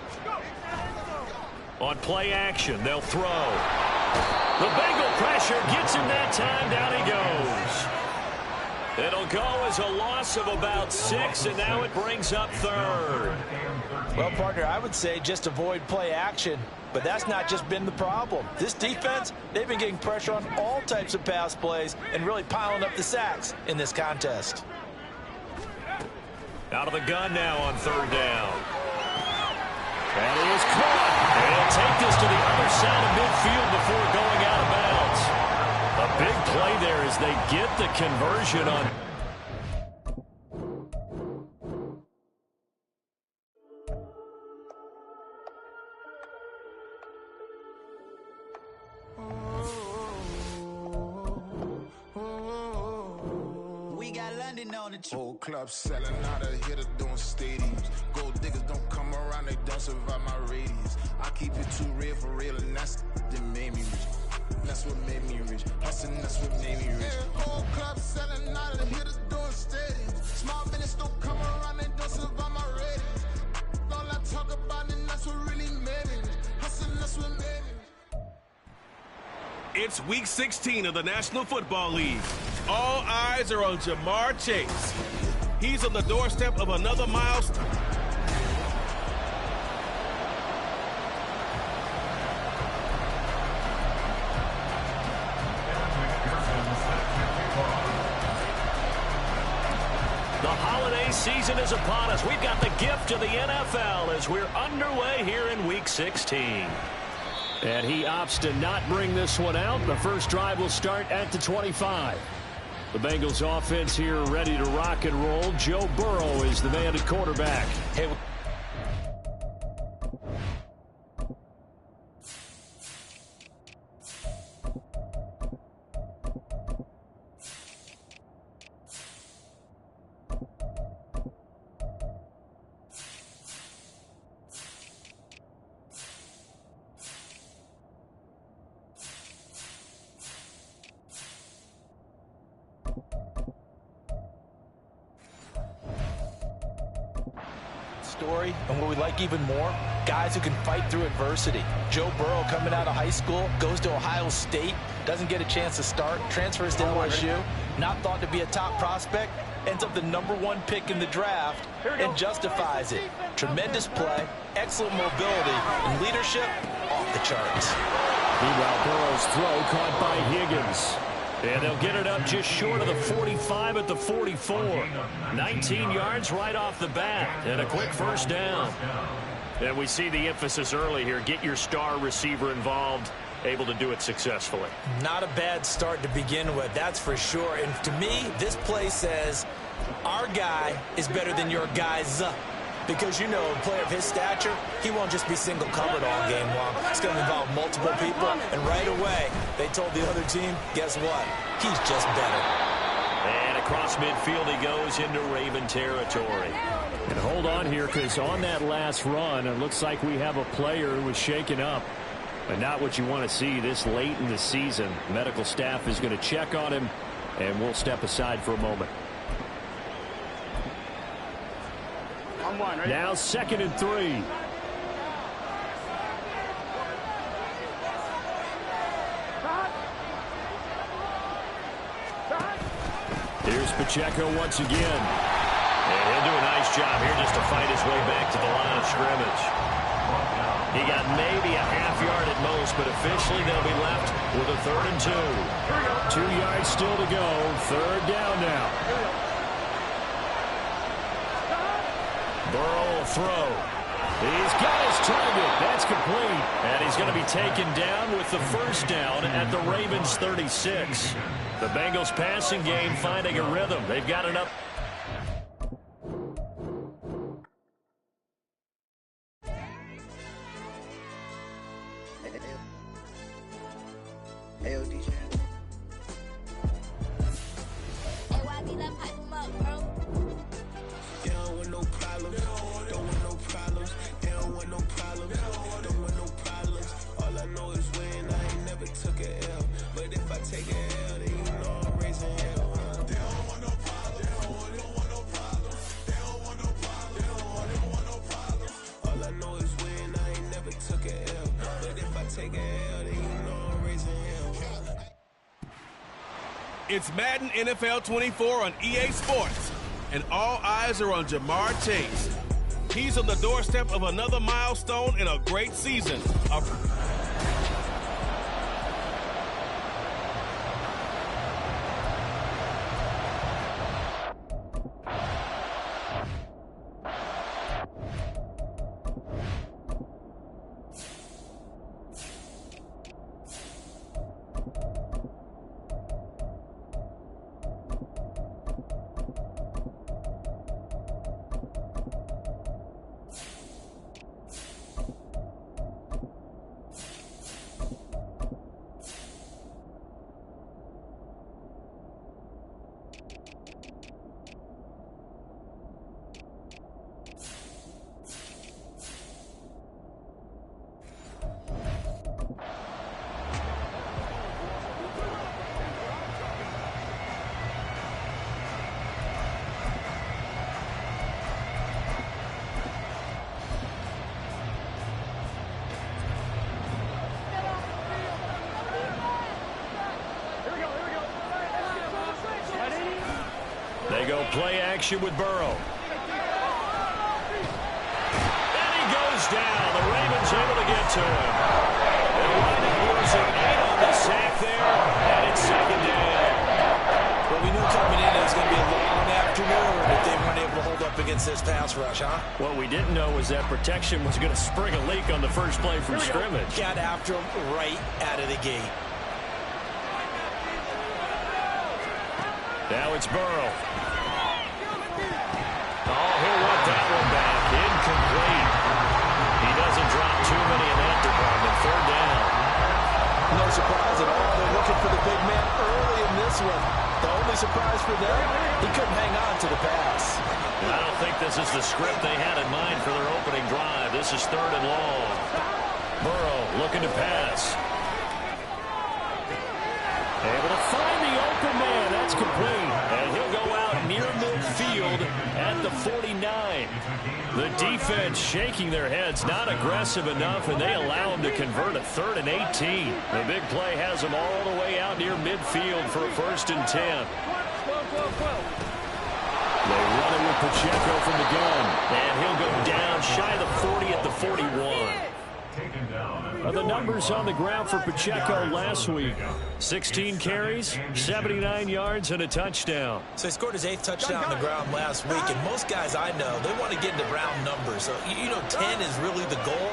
On play action, they'll throw. The Bengal pressure gets him that time. Down he goes. It'll go as a loss of about 6, and now it brings up third. Well, partner, I would say just avoid play action, but that's not just been the problem. This defense, they've been getting pressure on all types of pass plays and really piling up the sacks in this contest. Out of the gun now on third down. And he is caught. And he'll take this to the other side of midfield before going out of bounds. A big play there as they get the conversion on. Whole club selling out of hitter doing stadiums. Gold diggers don't come around, they don't survive my radius. I keep it too real for real, and that's that made me rich. That's what made me rich. Hustling, that's what made me rich. Whole club selling out of hitters doing stadiums. Small minutes don't come around, they don't survive my radius. All I talk about, and that's what really made me rich. Hustling, that's what made me rich. It's Week 16 of the National Football League. All eyes are on Jamar Chase. He's on the doorstep of another milestone. The holiday season is upon us. We've got the gift of the NFL as we're underway here in Week 16. And he opts to not bring this one out. The first drive will start at the 25. The Bengals offense here ready to rock and roll. Joe Burrow is the man at quarterback. Hey, story, and what we like even more, guys who can fight through adversity. Joe Burrow coming out of high school, goes to Ohio State, doesn't get a chance to start, transfers to LSU, not thought to be a top prospect, ends up the #1 pick in the draft, and justifies it. Tremendous play, excellent mobility, and leadership off the charts. Meanwhile, Burrow's throw caught by Higgins. And they'll get it up just short of the 45 at the 44. 19 yards right off the bat, and a quick first down. And we see the emphasis early here. Get your star receiver involved, able to do it successfully. Not a bad start to begin with, that's for sure. And to me, this play says our guy is better than your guy's. Because, you know, a player of his stature, he won't just be single covered all game long. It's going to involve multiple people. And right away, they told the other team, guess what? He's just better. And across midfield he goes into Raven territory. And hold on here, because on that last run, it looks like we have a player who was shaken up. And not what you want to see this late in the season. Medical staff is going to check on him, and we'll step aside for a moment. Now 2nd and 3. Here's Pacheco once again. And he'll do a nice job here just to fight his way back to the line of scrimmage. He got maybe a half yard at most, but officially they'll be left with a 3rd and 2. 2 yards still to go. 3rd down now. Burrow will throw. He's got his target. That's complete. And he's going to be taken down with the first down at the Ravens 36. The Bengals passing game finding a rhythm. They've got enough. It's Madden NFL 24 on EA Sports, and all eyes are on Jamar Chase. He's on the doorstep of another milestone in a great season. They go play action with Burrow. And he goes down. The Ravens able to get to him. They'll wind up losing 8 on the sack there, and it's second down. Well, we knew coming in it was going to be a long afternoon if they weren't able to hold up against this pass rush, huh? What we didn't know was that protection was going to spring a leak on the first play from scrimmage. Got after him right out of the gate. Now it's Burrow. Oh, he'll want that one back. Incomplete. He doesn't drop too many in that department. Third down. No surprise at all. They're looking for the big man early in this one. The only surprise for them, he couldn't hang on to the pass. I don't think this is the script they had in mind for their opening drive. This is third and long. Burrow looking to pass. Able to find the open man. That's complete. And he'll go out near midfield at the 49. The defense shaking their heads, not aggressive enough, and they allow him to convert a 3rd and 18. The big play has them all the way out near midfield for a 1st and 10. They run it with Pacheco from the gun. And he'll go down shy of the 40 at the 41. The numbers on the ground for Pacheco last week. 16 carries, 79 yards, and a touchdown. So he scored his 8th touchdown on the ground last week, and most guys I know, they want to get into round numbers. So, 10 is really the goal,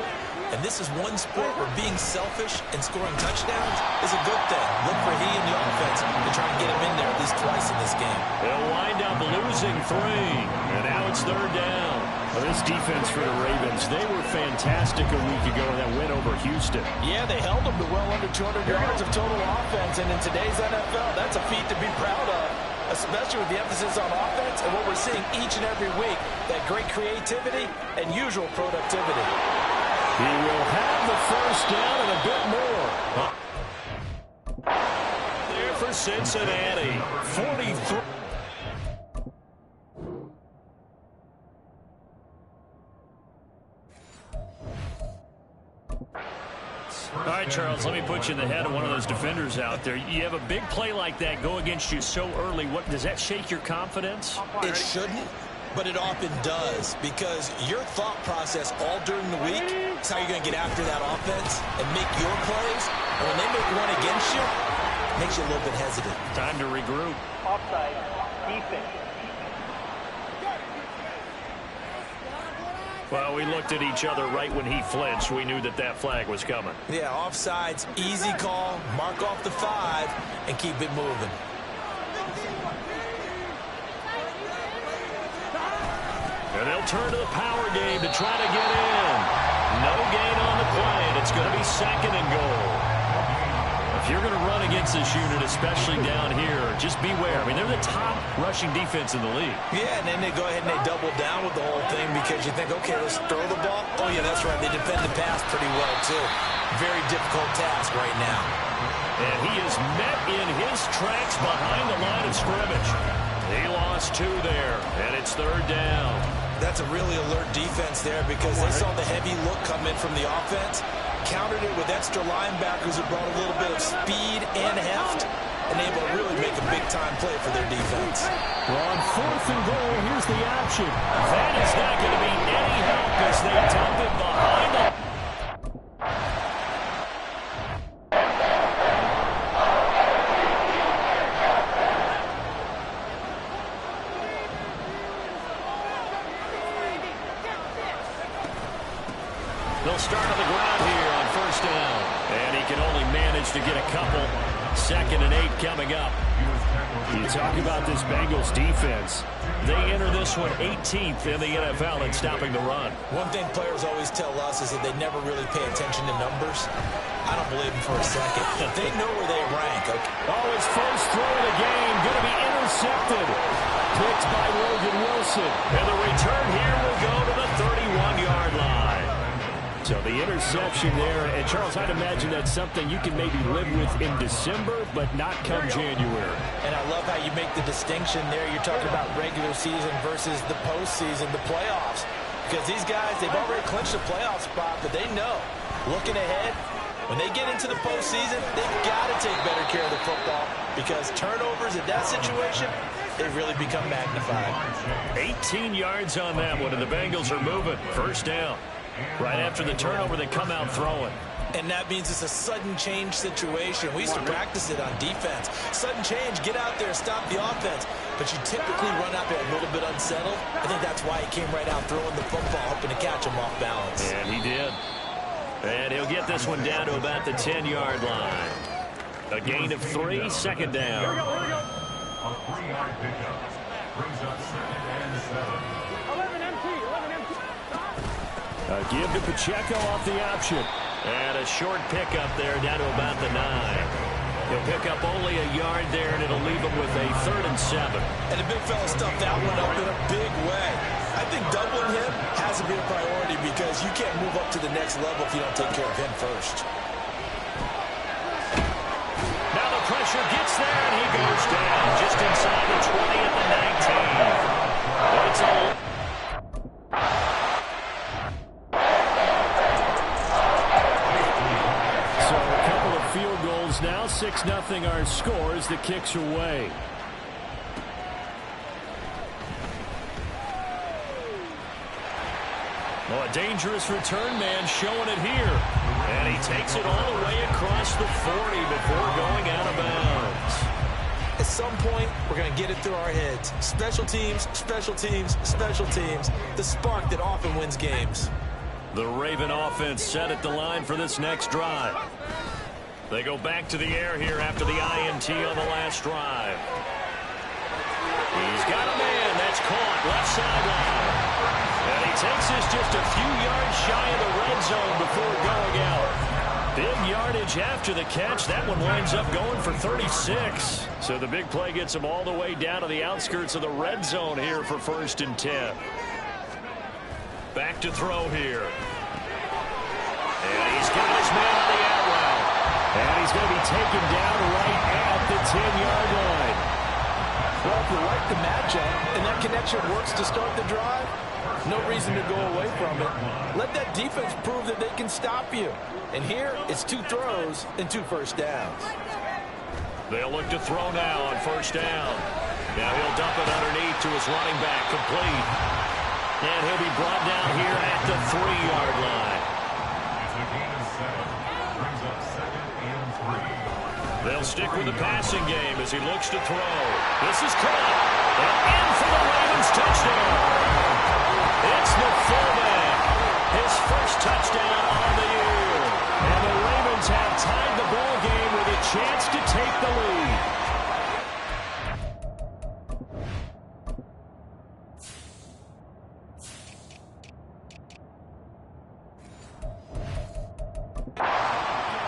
and this is one sport where being selfish and scoring touchdowns is a good thing. Look for he and the offense to try and get him in there at least twice in this game. They'll wind up losing 3, and now it's 3rd down. Well, this defense for the Ravens, they were fantastic a week ago in that win over Houston. Yeah, they held them to well under 200 yards of total offense, and in today's NFL, that's a feat to be proud of, especially with the emphasis on offense and what we're seeing each and every week, that great creativity and usual productivity. He will have the 1st down and a bit more. There for Cincinnati, 43. All right, Charles, let me put you in the head of one of those defenders out there. You have a big play like that go against you so early. What does that shake your confidence? It shouldn't, but it often does, because your thought process all during the week is how you're going to get after that offense and make your plays. And when they make one against you, it makes you a little bit hesitant. Time to regroup. Offside. Defense. Well, we looked at each other right when he flinched. We knew that that flag was coming. Yeah, offsides, easy call, mark off the 5, and keep it moving. And they'll turn to the power game to try to get in. No gain on the play, and it's going to be 2nd and goal. If you're going to run against this unit, especially down here, just beware. I mean, they're the top rushing defense in the league. Yeah, and then they go ahead and they double down with the whole thing because you think, okay, let's throw the ball. Oh, yeah, that's right. They defend the pass pretty well, too. Very difficult task right now. And he is met in his tracks behind the line of scrimmage. He lost 2 there, and it's 3rd down. That's a really alert defense there because they saw the heavy look come in from the offense, countered it with extra linebackers who brought a little bit of speed and heft, and able to really make a big-time play for their defense. Well, on 4th and goal, here's the option. That is not going to be any help as they dump it behind them. They'll start on the ground here on 1st down. And he can only manage to get a couple. 2nd and 8 coming up. You talk about this Bengals defense. They enter this one 18th in the NFL in stopping the run. One thing players always tell us is that they never really pay attention to numbers. I don't believe them for a second. They know where they rank. Okay. Oh, his first throw of the game going to be intercepted. Picked by Logan Wilson. And the return here will go to the 31-yard line. So the interception there, and Charles, I'd imagine that's something you can maybe live with in December, but not come January. And I love how you make the distinction there. You're talking about regular season versus the postseason, the playoffs. Because these guys, they've already clinched a playoff spot, but they know, looking ahead, when they get into the postseason, they've got to take better care of the football because turnovers in that situation, they really become magnified. 18 yards on that one, and the Bengals are moving. 1st down. Right after the turnover, they come out throwing. And that means it's a sudden change situation. We used to practice it on defense. Sudden change, get out there, stop the offense. But you typically run out there a little bit unsettled. I think that's why he came right out throwing the football, hoping to catch him off balance. And he did. And he'll get this one down to about the 10-yard line. A gain of 3, 2nd down. Here we go. A 3-yard pickup brings up 2nd and 7. 11 empty. A give to Pacheco off the option. And a short pickup there down to about the 9. He'll pick up only a yard there, and it'll leave him with a 3rd and 7. And the big fella stuffed that one up in a big way. I think doubling him has to be a priority because you can't move up to the next level if you don't take care of him first. Now the pressure gets there, and he goes down just inside the 20 at the 19. But it's all. Now 6-0 our score as the kicks away. Oh, a dangerous return man showing it here. And he takes it all the way across the 40 before going out of bounds. At some point, we're going to get it through our heads. Special teams, special teams, special teams. The spark that often wins games. The Raven offense set at the line for this next drive. They go back to the air here after the INT on the last drive. He's got a man. That's caught. Left sideline. And he takes this just a few yards shy of the red zone before going out. Big yardage after the catch. That one winds up going for 36. So the big play gets him all the way down to the outskirts of the red zone here for 1st and 10. Back to throw here. And he's got his man on the out route. And he's going to be taken down right at the 10-yard line. Well, if you like the matchup and that connection works to start the drive, no reason to go away from it. Let that defense prove that they can stop you. And here, it's 2 throws and 2 first downs. They'll look to throw now on 1st down. Now he'll dump it underneath to his running back, complete. And he'll be brought down here at the 3-yard line. It's a gain of 7. Brings up 2nd and 3. They'll stick with the passing game as he looks to throw. This is caught. And in for the Ravens touchdown. It's the fullback. His first touchdown on the year. And the Ravens have tied the ball game with a chance to take the lead.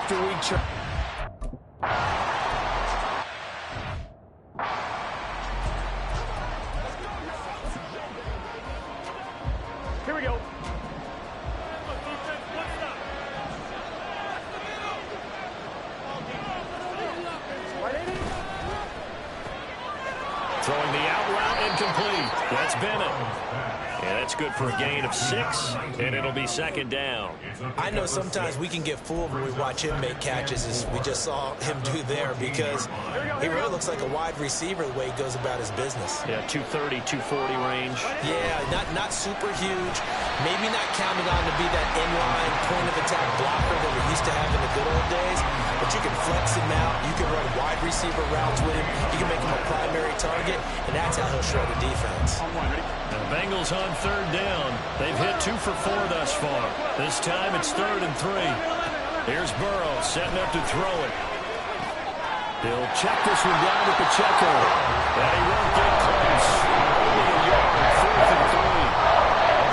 Do we try? Here we go. Throwing the out route incomplete. That's Bennett. And that's good for a gain of 6, and it'll be second down. I know sometimes we can get fooled when we watch him make catches, as we just saw him do there, because he really looks like a wide receiver the way he goes about his business. Yeah, 230, 240 range. Yeah, not super huge. Maybe not counted on to be that inline point-of-attack blocker that we used to have in the good old days, but you can flex him out. You can run wide receiver routes with him. You can make him a primary target, and that's how he'll shred a defense. The Bengals on third down. They've hit 2 for 4 thus far. This time it's 3rd and 3. Here's Burrow setting up to throw it. He'll check this one down with Pacheco. And he won't get close. Only a yard, 4th and 3.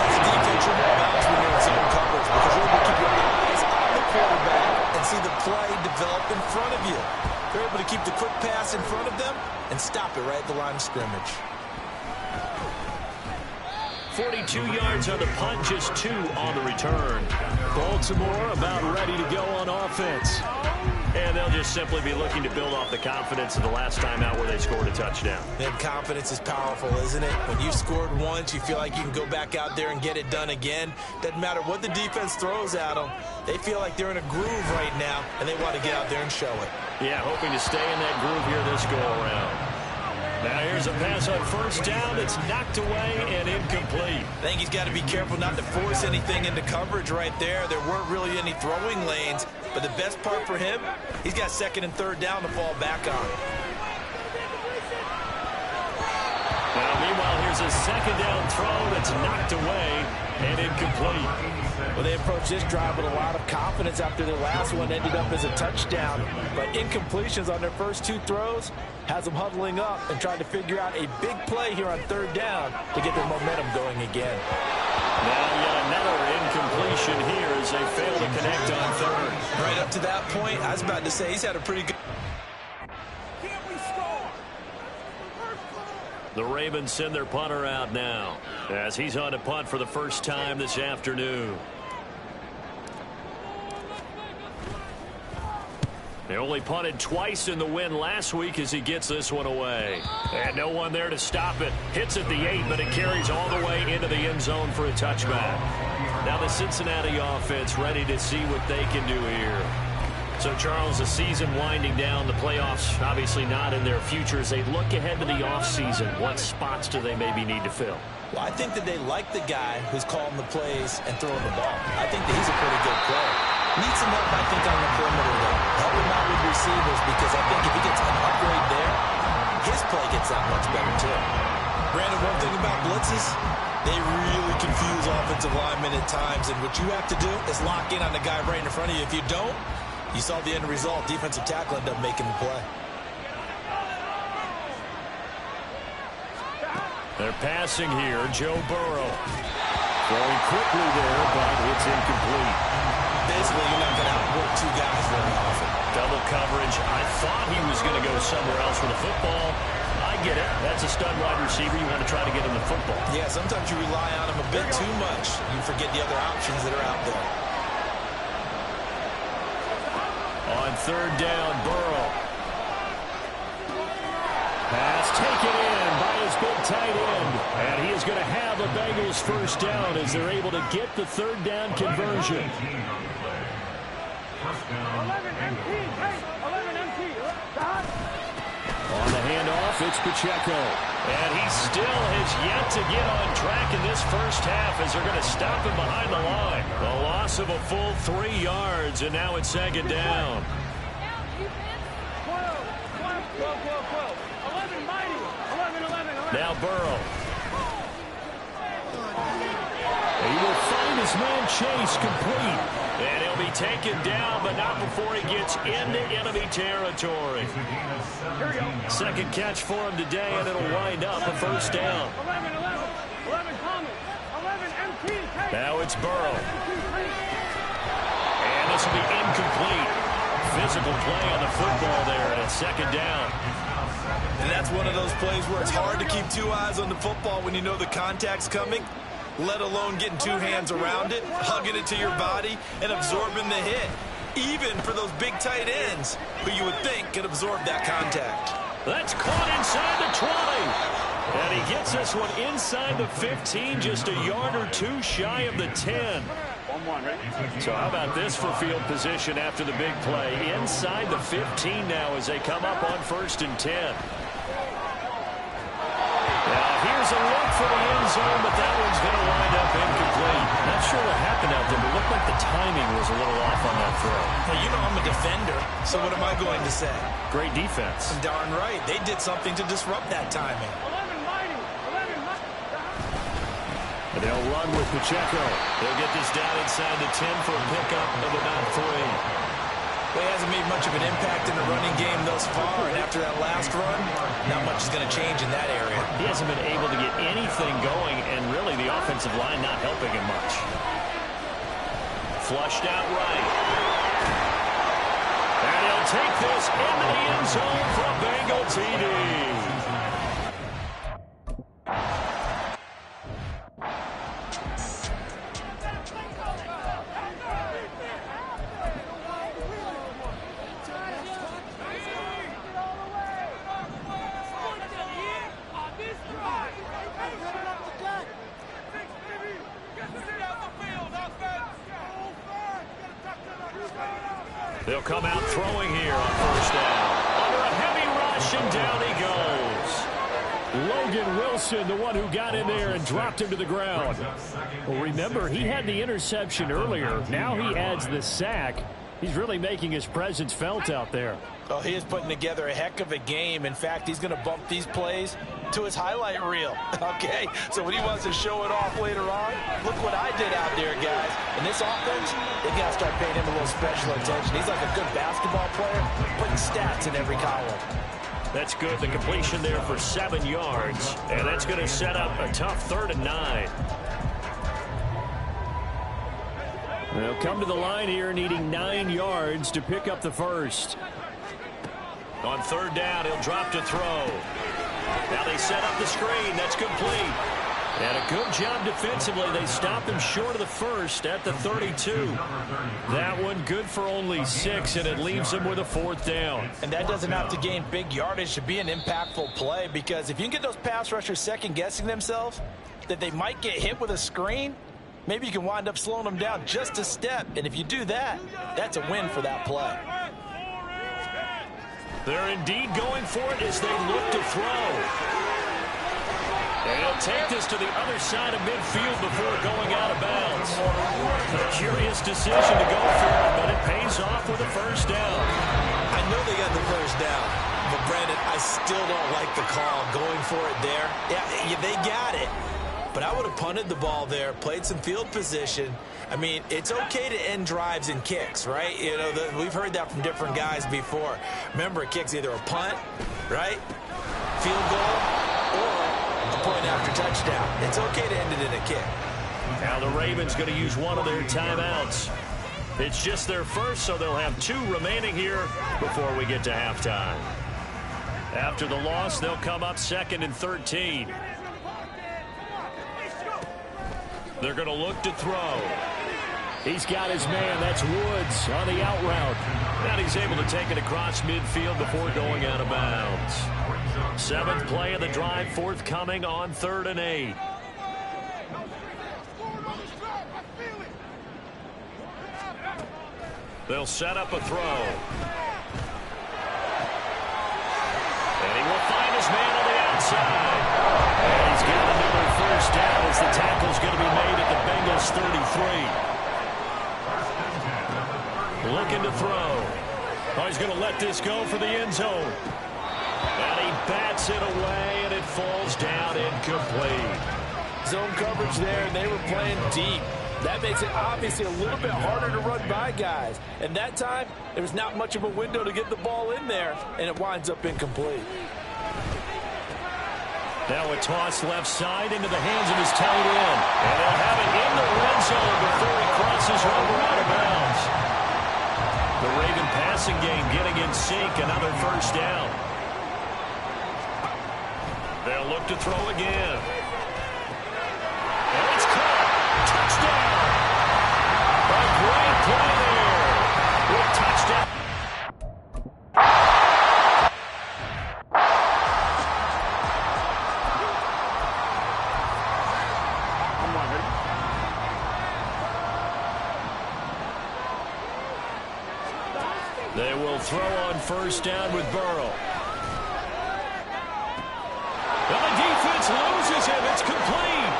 As a defense, you're more balanced when you're in zone coverage because you're able to keep your eyes on the quarterback and see the play develop in front of you. They're able to keep the quick pass in front of them and stop it right at the line of scrimmage. 42 yards on the punt, just 2 on the return. Baltimore about ready to go on offense. And they'll just simply be looking to build off the confidence of the last time out where they scored a touchdown. Then confidence is powerful, isn't it? When you've scored once, you feel like you can go back out there and get it done again. Doesn't matter what the defense throws at them. They feel like they're in a groove right now, and they want to get out there and show it. Yeah, hoping to stay in that groove here this go-around. Now here's a pass on first down. It's knocked away and incomplete. I think he's got to be careful not to force anything into coverage right there. There weren't really any throwing lanes, but the best part for him, he's got 2nd and 3rd down to fall back on. Now, meanwhile, here's a 2nd down throw that's knocked away and incomplete. Well, they approached this drive with a lot of confidence after their last one ended up as a touchdown. But incompletions on their first 2 throws has them huddling up and trying to figure out a big play here on 3rd down to get their momentum going again. Now yet another incompletion here as they fail to connect on 3rd. Right up to that point, I was about to say he's had a pretty good... The Ravens send their punter out now as he's on to punt for the first time this afternoon. They only punted twice in the win last week as he gets this one away. And no one there to stop it. Hits at the 8, but it carries all the way into the end zone for a touchback. Now the Cincinnati offense ready to see what they can do here. So, Charles, the season winding down, the playoffs obviously not in their future. As they look ahead to the offseason, what spots do they maybe need to fill? Well, I think that they like the guy who's calling the plays and throwing the ball. I think that he's a pretty good player. Needs some help, I think, on the perimeter, though. Help him out with receivers because I think if he gets an upgrade there, his play gets that much better, too. Brandon, one thing about blitzes, they really confuse offensive linemen at times, and what you have to do is lock in on the guy right in front of you. If you don't, you saw the end result. Defensive tackle ended up making the play. They're passing here. Joe Burrow throwing quickly there, but it's incomplete. Basically, you're not going to outwork 2 guys very often. Double coverage. I thought he was going to go somewhere else with the football. I get it. That's a stud wide receiver. You want to try to get him the football. Yeah, sometimes you rely on him a bit too much. You forget the other options that are out there. On 3rd down, Burrow. Pass taken in by his big tight end. And he is going to have the Bengals first down as they're able to get the 3rd down conversion. 11 MT. Hey, 11 MT. On the handoff, it's Pacheco. And he still has yet to get on track in this first half as they're going to stop him behind the line. A loss of a full 3 yards, and now it's 2nd down. 12. 11 mighty. 11. Now Burrow. He will find his man Chase complete. And he'll be taken down, but not before he gets into enemy territory. Second catch for him today, and it'll wind up a first down. 11 Thomas. 11 MT. Now it's Burrow. And this will be incomplete. Physical play on the football there, and it's 2nd down. And that's one of those plays where it's hard to keep 2 eyes on the football when you know the contact's coming, let alone getting 2 hands around it, hugging it to your body, and absorbing the hit. Even for those big tight ends who you would think could absorb that contact. That's caught inside the 20. And And he gets this one inside the 15, just a yard or two shy of the 10. So how about this for field position after the big play? Inside the 15 now as they come up on 1st and 10. Now here's a look for the end zone, but that one's going to wind up incomplete. Not sure what happened out there, but it looked like the timing was a little off on that throw. Well, you know I'm a defender, so what am I going to say? Great defense. Darn right. They did something to disrupt that timing. 11 mighty. 11 mighty. And they'll run with Pacheco. They'll get this down inside the 10 for a pickup of about 3. Well, he hasn't made much of an impact in the running game thus far, and after that last run, not much is going to change in that area. He hasn't been able to get anything going, and really the offensive line not helping him much. Flushed out right. And he'll take this into the end zone for a Bengal TD. They'll come out throwing here on 1st down. Under a heavy rush, and down he goes. Logan Wilson, the one who got in there and dropped him to the ground. Well, remember, he had the interception earlier. Now he adds the sack. He's really making his presence felt out there. Oh, he is putting together a heck of a game. In fact, he's going to bump these plays to his highlight reel. Okay, so when he wants to show it off later on, look what I did out there, guys. In this offense, they got to start paying him a little special attention. He's like a good basketball player, putting stats in every column. That's good. The completion there for 7 yards, and that's going to set up a tough 3rd and 9. They'll come to the line here needing 9 yards to pick up the first. On 3rd down, he'll drop to throw. Now they set up the screen. That's complete. And a good job defensively. They stop him short of the first at the 32. That one good for only 6, and it leaves him with a 4th down. And that doesn't have to gain big yardage to be an impactful play, because if you can get those pass rushers second-guessing themselves that they might get hit with a screen, maybe you can wind up slowing them down just a step. And if you do that, that's a win for that play. They're indeed going for it as they look to throw. And he'll take this to the other side of midfield before going out of bounds. A curious decision to go for it, but it pays off with a 1st down. I know they got the 1st down, but Brandon, I still don't like the call going for it there. Yeah, they got it. But I would have punted the ball there, played some field position. I mean, it's okay to end drives and kicks, right? You know, we've heard that from different guys before. Remember, a kick's either a punt, right, field goal, or a point after touchdown. It's okay to end it in a kick. Now the Ravens going to use one of their timeouts. It's just their first, so they'll have 2 remaining here before we get to halftime. After the loss, they'll come up 2nd and 13. They're going to look to throw. He's got his man. That's Woods on the out route. And he's able to take it across midfield before going out of bounds. 7th play of the drive, forthcoming on 3rd and 8. They'll set up a throw. And he will find his man on the outside. And he's got another 1st down as the tackle's going to be made at the Bengals 33. Looking to throw. Oh, he's going to let this go for the end zone. And he bats it away, and it falls down incomplete. Zone coverage there, and they were playing deep. That makes it obviously a little bit harder to run by guys. And that time, there was not much of a window to get the ball in there, and it winds up incomplete. Now a toss left side into the hands of his tight end. And they'll have it in the red zone before he crosses over out of bounds. The Raven passing game getting in sync, another 1st down. They'll look to throw again. And it's caught. Touchdown. A great play there. With touchdown. throw on first down with Burrow. And the defense loses him. It's complete.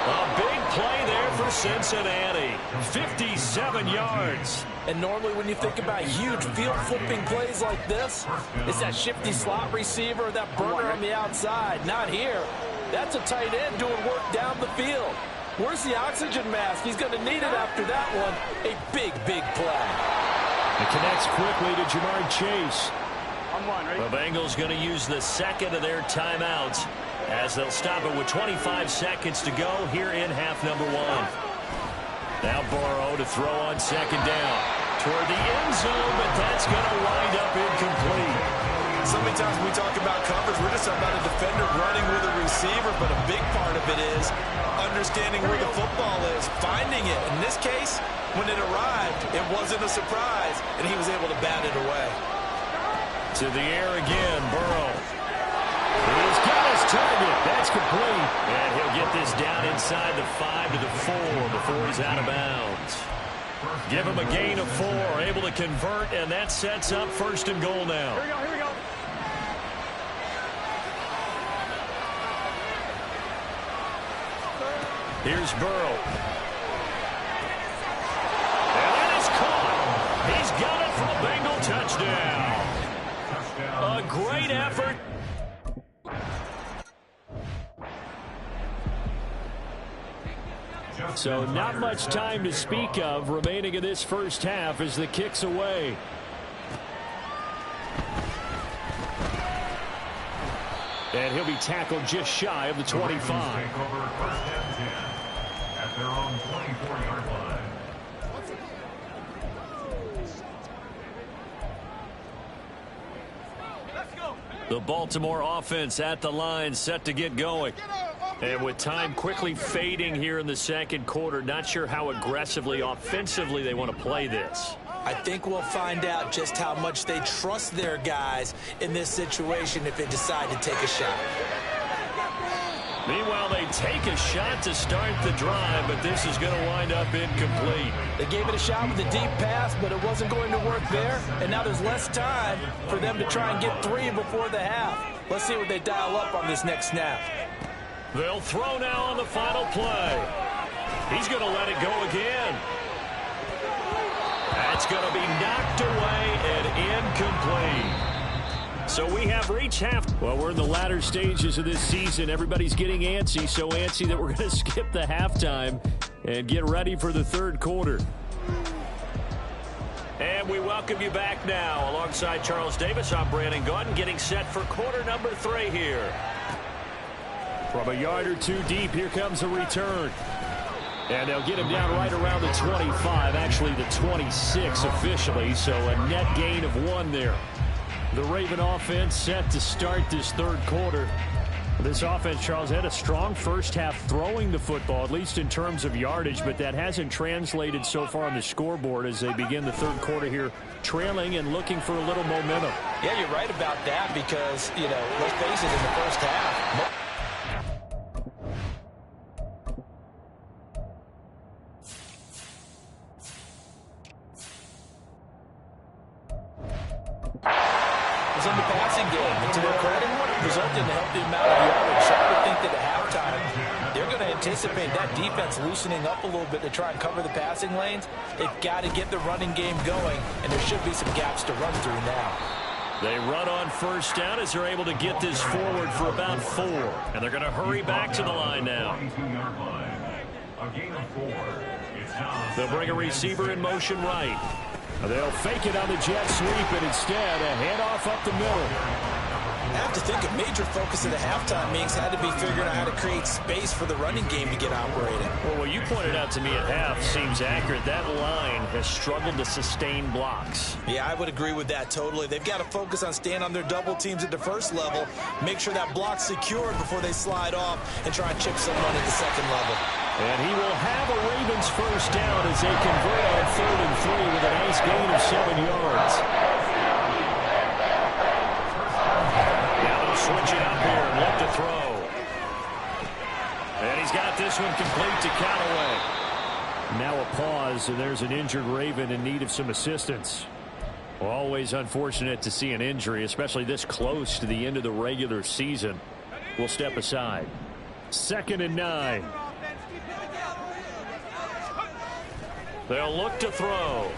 A big play there for Cincinnati. 57 yards. And normally when you think about huge field-flipping plays like this, it's that shifty slot receiver, that burner on the outside. Not here. That's a tight end doing work down the field. Where's the oxygen mask? He's going to need it after that one. A big, big play. It connects quickly to Jamar Chase. I'm one, ready? The Bengals going to use the second of their timeouts as they'll stop it with 25 seconds to go here in half number one. Now Burrow to throw on second down toward the end zone, but that's going to wind up incomplete. So many times when we talk about coverage, we're just about a defender running with a receiver, but a big part of it is understanding where the football is, finding it. In this case, when it arrived, it wasn't a surprise, and he was able to bat it away. To the air again, Burrow. He's got his target. That's complete. And he'll get this down inside the 5 to the 4 before he's out of bounds. Give him a gain of 4, able to convert, and that sets up first and goal now. Here we go, here we go. Here's Burrow. And that is caught. He's got it for a Bengal touchdown. A great effort. So not much time to speak of remaining in this first half as the kick's away. And he'll be tackled just shy of the 25. Take over first and 10 at their own 24-yard line. The Baltimore offense at the line, set to get going. And with time quickly fading here in the second quarter, not sure how aggressively, offensively they want to play this. I think we'll find out just how much they trust their guys in this situation if they decide to take a shot. Meanwhile, they take a shot to start the drive, but this is going to wind up incomplete. They gave it a shot with a deep pass, but it wasn't going to work there. And now there's less time for them to try and get 3 before the half. Let's see what they dial up on this next snap. They'll throw now on the final play. He's going to let it go again. That's going to be knocked away and incomplete. So we have reached half. Well, we're in the latter stages of this season. Everybody's getting antsy, so antsy that we're going to skip the halftime and get ready for the third quarter. And we welcome you back now. Alongside Charles Davis, I'm Brandon Gunn, getting set for quarter number 3 here. From a yard or two deep, here comes a return. And they'll get him down right around the 25, actually the 26 officially, so a net gain of 1 there. The Raven offense set to start this third quarter. This offense, Charles, had a strong first half throwing the football, at least in terms of yardage, but that hasn't translated so far on the scoreboard as they begin the third quarter here, trailing and looking for a little momentum. Yeah, you're right about that because, you know, let's face it, in the first half, in the passing game, but to their credit, resulted in a healthy amount of yardage. So I would think that at halftime, they're going to anticipate that defense loosening up a little bit to try and cover the passing lanes. They've got to get the running game going, and there should be some gaps to run through now. They run on first down as they're able to get this forward for about 4. And they're going to hurry back to the line now. They'll bring a receiver in motion right. They'll fake it on the jet sweep, and instead a handoff up the middle. I have to think a major focus of the halftime meetings had to be figuring out how to create space for the running game to get operating. Well, what you pointed out to me at half seems accurate. That line has struggled to sustain blocks. Yeah, I would agree with that totally. They've got to focus on staying on their double teams at the first level, make sure that block's secured before they slide off and try and chip someone at the second level. And he will have a Ravens first down as they convert on 3rd and 3 with a nice gain of 7 yards. Now they'll switch it up here and look to throw. And he's got this one complete to Callaway. Now a pause, and there's an injured Raven in need of some assistance. Always unfortunate to see an injury, especially this close to the end of the regular season. We'll step aside. 2nd and 9. They'll look to throw.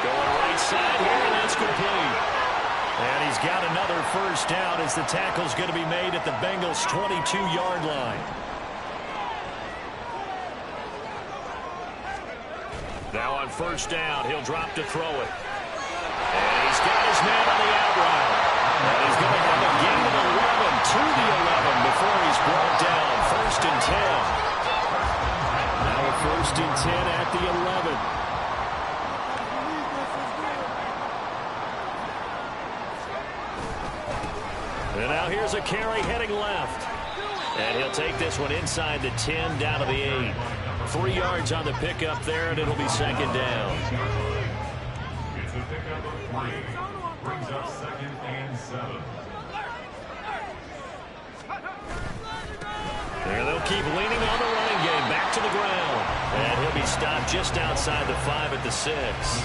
Going right side here, and that's complete. And he's got another first down as the tackle's going to be made at the Bengals' 22-yard line. Now on first down, he'll drop to throw it. And he's got his man on the out route. And he's going to have a gain of 11 to the 11 before he's brought down. 1st and 10. Now a 1st and 10 at the 11. And now here's a carry heading left. And he'll take this one inside the 10 down to the 8. 3 yards on the pickup there, and it'll be 2nd down. It's a pickup of 3. Brings up 2nd and 7. And they'll keep leaning on the running game. Back to the ground. And he'll be stopped just outside the 5 at the 6.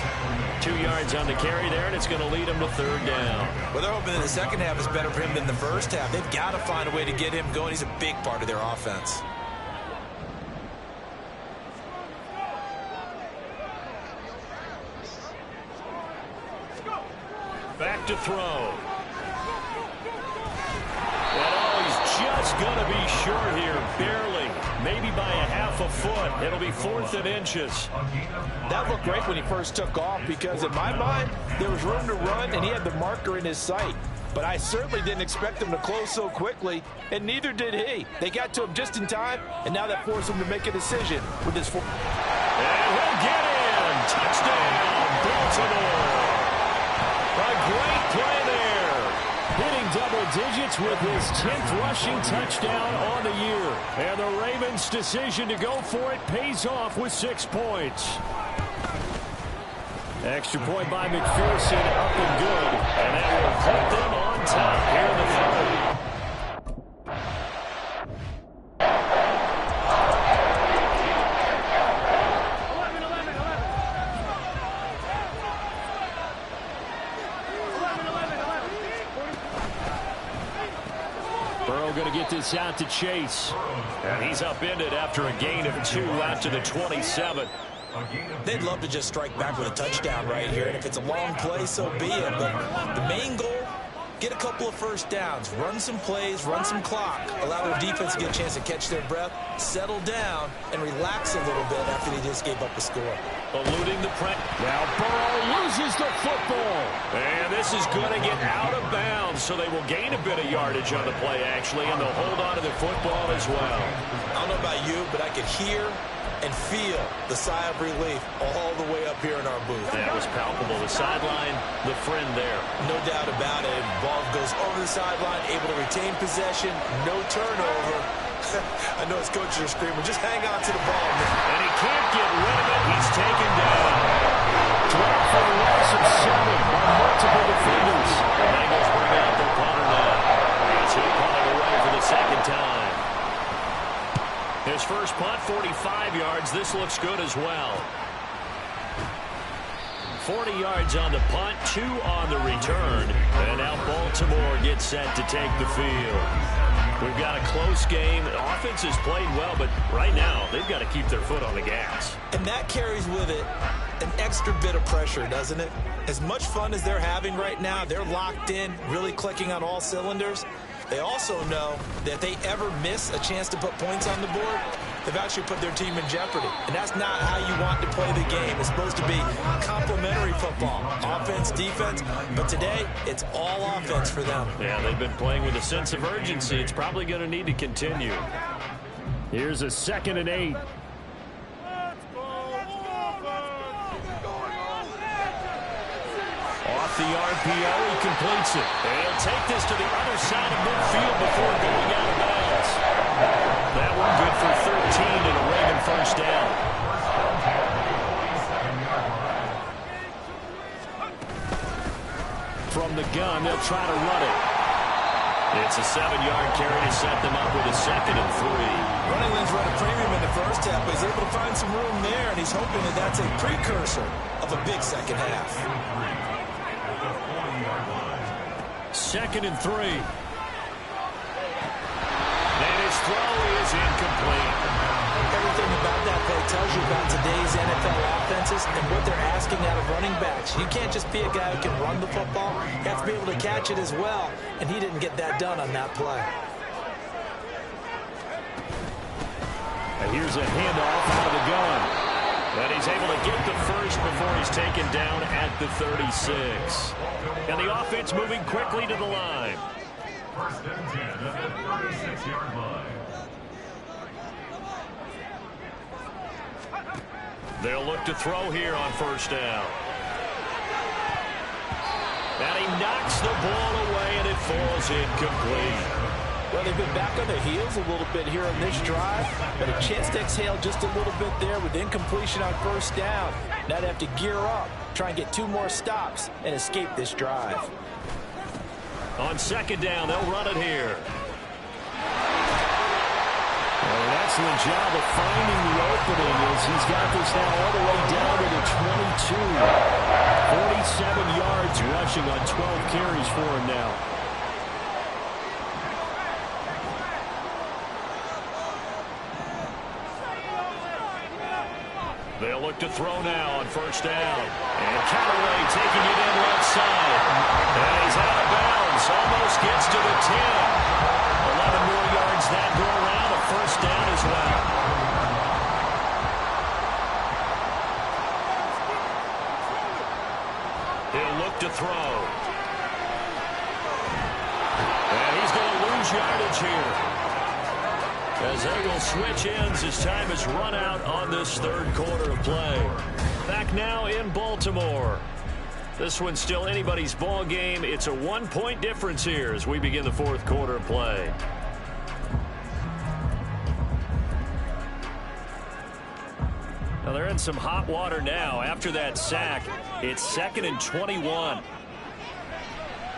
2 yards on the carry there, and it's going to lead him to 3rd down. Well, they're hoping that the second half is better for him than the first half. They've got to find a way to get him going. He's a big part of their offense. Back to throw. And oh, he's just going to be short here, barely. Maybe by a half a foot. It'll be 4th and inches. That looked great when he first took off because in my mind, there was room to run and he had the marker in his sight. But I certainly didn't expect him to close so quickly, and neither did he. They got to him just in time, and now that forced him to make a decision with his foot. And he'll get in. Touchdown, Baltimore. A great play there. Hitting double digits with his 10th rushing touchdown on the year. And the Ravens' decision to go for it pays off with 6 points. Extra point by McPherson, up and good. And that will put them on top here in the 3rd. Going to get this out to Chase. And he's upended after a gain of 2 out to the 27. They'd love to just strike back with a touchdown right here. And if it's a long play, so be it. But the main goal, get a couple of first downs, run some plays, run some clock, allow their defense to get a chance to catch their breath, settle down, and relax a little bit after they just gave up a score. Eluding the press. Now Burrow loses the football. And this is going to get out of bounds, so they will gain a bit of yardage on the play, actually, and they'll hold on to the football as well. I don't know about you, but I could hear and feel the sigh of relief all the way up here in our booth. That was palpable. The sideline, the friend there. No doubt about it. Ball goes over the sideline, able to retain possession, no turnover. I know his coaches are screaming, just hang on to the ball, man. And he can't get rid of it. He's taken down. Drop for the loss of 7 by multiple defenders. The Bengals bring out their punter now. As he'll punt it away for the 2nd time. His first punt, 45 yards. This looks good as well. 40 yards on the punt, 2 on the return. And now Baltimore gets set to take the field. We've got a close game. The offense has played well, but right now they've got to keep their foot on the gas. And that carries with it an extra bit of pressure, doesn't it? As much fun as they're having right now, they're locked in, really clicking on all cylinders. They also know that if they ever miss a chance to put points on the board, they've actually put their team in jeopardy. And that's not how you want to play the game. It's supposed to be complementary football, offense, defense. But today, it's all offense for them. Yeah, they've been playing with a sense of urgency. It's probably going to need to continue. Here's a 2nd and 8. Off the RPO, he completes it. And he'll take this to the other side of midfield before going out of bounds. That one good for 13 and a Raven first down. From the gun, they'll try to run it. It's a 7-yard carry to set them up with a 2nd and 3. Running lanes were at a premium in the first half, but he's able to find some room there, and he's hoping that that's a precursor of a big second half. 2nd and 3. And his throw is incomplete. Everything about that play tells you about today's NFL offenses and what they're asking out of running backs. You can't just be a guy who can run the football. You have to be able to catch it as well, and he didn't get that done on that play. And here's a handoff out of the gun. And he's able to get the first before he's taken down at the 36. And the offense moving quickly to the line. 1st and 10 at the 36-yard line. They'll look to throw here on 1st down. And he knocks the ball away, and it falls incomplete. Well, they've been back on their heels a little bit here on this drive, but a chance to exhale just a little bit there with incompletion on 1st down. Now they have to gear up, try and get 2 more stops, and escape this drive. On 2nd down, they'll run it here. An excellent job of finding the opening as he's got this now all the way down to the 22. 47 yards rushing on 12 carries for him now. They'll look to throw now on 1st down. And Callaway taking it in left side. And he's out of bounds. Almost gets to the 10. 11 more yards that go around. A 1st down as well. He'll look to throw. And he's going to lose yardage here, as they will switch ends as time has run out on this 3rd quarter of play. Back now in Baltimore. This one's still anybody's ball game. It's a 1-point difference here as we begin the 4th quarter of play. Now they're in some hot water now. After that sack, it's 2nd and 21.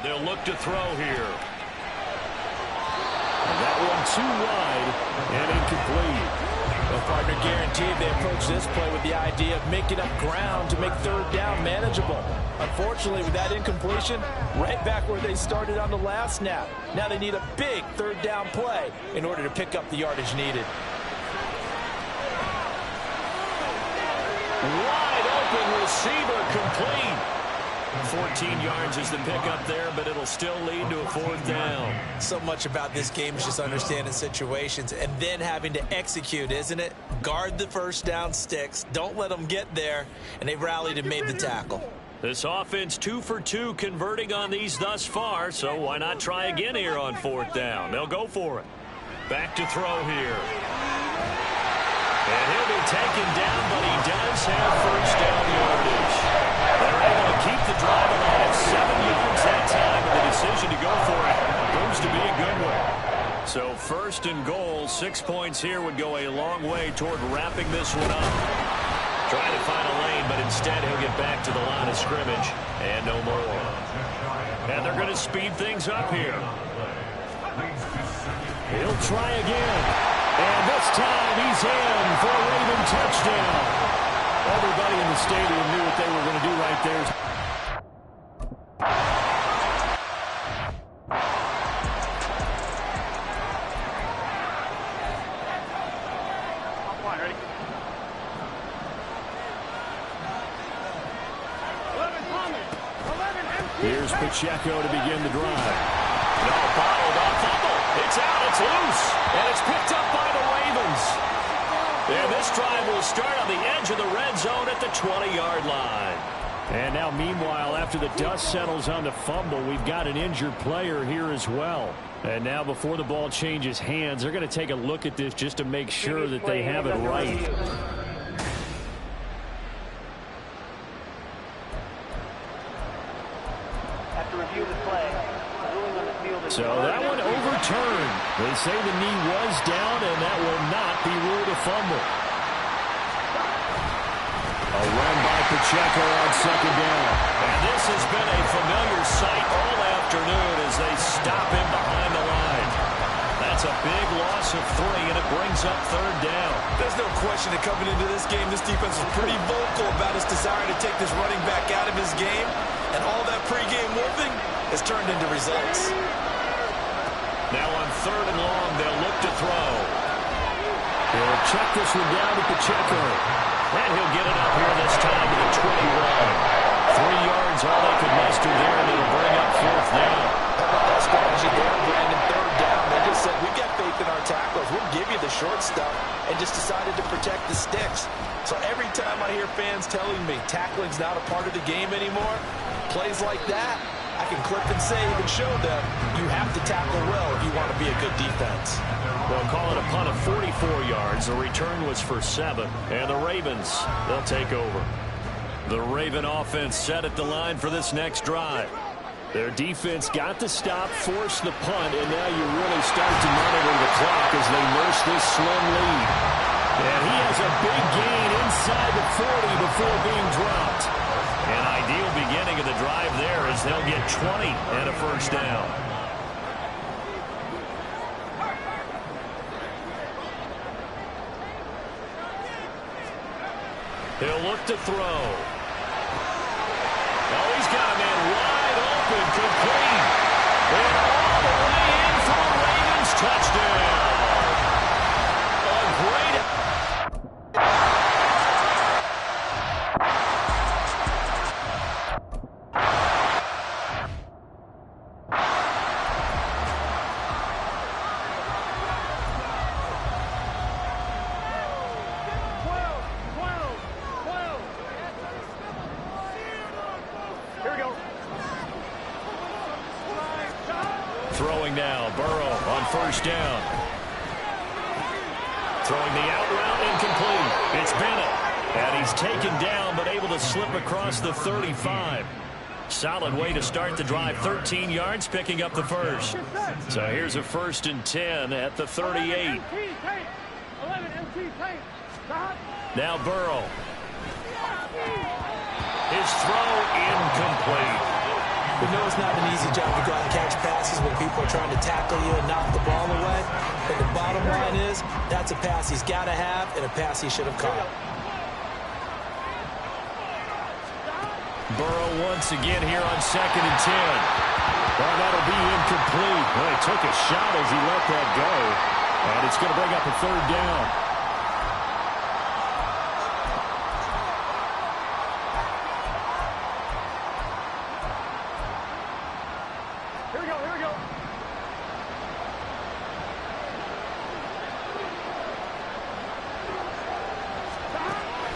They'll look to throw here. That one too wide and incomplete. Well, partner guaranteed they approach this play with the idea of making up ground to make 3rd down manageable. Unfortunately, with that incompletion, right back where they started on the last snap. Now they need a big 3rd down play in order to pick up the yardage needed. Wide open receiver, complete. 14 yards is the pickup there, but it'll still lead to a 4th down. So much about this game is just understanding situations and then having to execute, isn't it? Guard the 1st down sticks. Don't let them get there. And they rallied and made the tackle. This offense 2 for 2 converting on these thus far, so why not try again here on 4th down? They'll go for it. Back to throw here. And he'll be taken down, but he does have 1st down yardage. They're able to keep the drive alive. 7 yards that time, and the decision to go for it proves to be a good one. So 1st and goal, 6 points here would go a long way toward wrapping this one up. Trying to find a lane, but instead he'll get back to the line of scrimmage and no more. And they're going to speed things up here. He'll try again. And this time he's in for a Raven touchdown. Everybody in the stadium knew what they were going to do right there. Here's Pacheco to begin the drive. No, bottled up fumble. It's out, it's loose, and it's picked up by the Ravens. And this drive will start on the edge of the red zone at the 20-yard line. And now, meanwhile, after the dust settles on the fumble, we've got an injured player here as well. And now, before the ball changes hands, they're going to take a look at this just to make sure that they have it right. So that one overturned. They say the knee was down, and that will not be ruled a fumble. A run by Pacheco on second down. And this has been a familiar sight all afternoon as they stop him behind the line. That's a big loss of 3, and it brings up third down. There's no question that coming into this game, this defense was pretty vocal about its desire to take this running back out of his game, and all that pregame whooping has turned into results. Now on third and long, they'll look to throw. He'll check this one down to Pacheco. And he'll get it up here this time to the 21. 3 yards, all they could muster there, and it'll bring up fourth down. How about that strategy there, Brandon? Third down. They just said, we got faith in our tackles. We'll give you the short stuff, and just decided to protect the sticks. So every time I hear fans telling me tackling's not a part of the game anymore, plays like that, I can clip and save and show them you have to tackle well if you want to be a good defense. They'll call it a punt of 44 yards. The return was for 7. And the Ravens, they'll take over. The Raven offense set at the line for this next drive. Their defense got the stop, forced the punt, and now you really start to monitor the clock as they nurse this slim lead. And he has a big gain inside the 40 before being dropped. An ideal beginning of the drive there as they'll get 20 and a first down. He'll look to throw. Oh, he's got a man wide open, complete. And all the way in for a Ravens touchdown. A great... Throwing now, Burrow on first down. Throwing the out route, incomplete. It's Bennett. And he's taken down, but able to slip across the 35. Solid way to start the drive. 13 yards, picking up the first. So here's a 1st and 10 at the 38. Now Burrow. His throw incomplete. We know it's not an easy job to go out and catch passes when people are trying to tackle you and knock the ball away. But the bottom line is, that's a pass he's got to have and a pass he should have caught. Burrow once again here on 2nd and 10. Well, that'll be incomplete. Well, he took a shot as he let that go. And it's going to bring up a third down.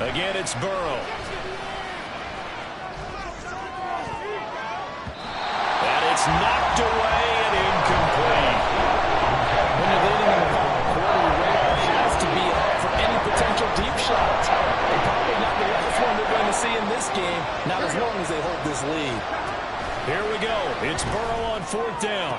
Again, it's Burrow. And it's knocked away and incomplete. When you're leading in the final quarter, your radar has to be up for any potential deep shots. And probably not the last one they're going to see in this game, not as long as they hold this lead. Here we go. It's Burrow on 4th down.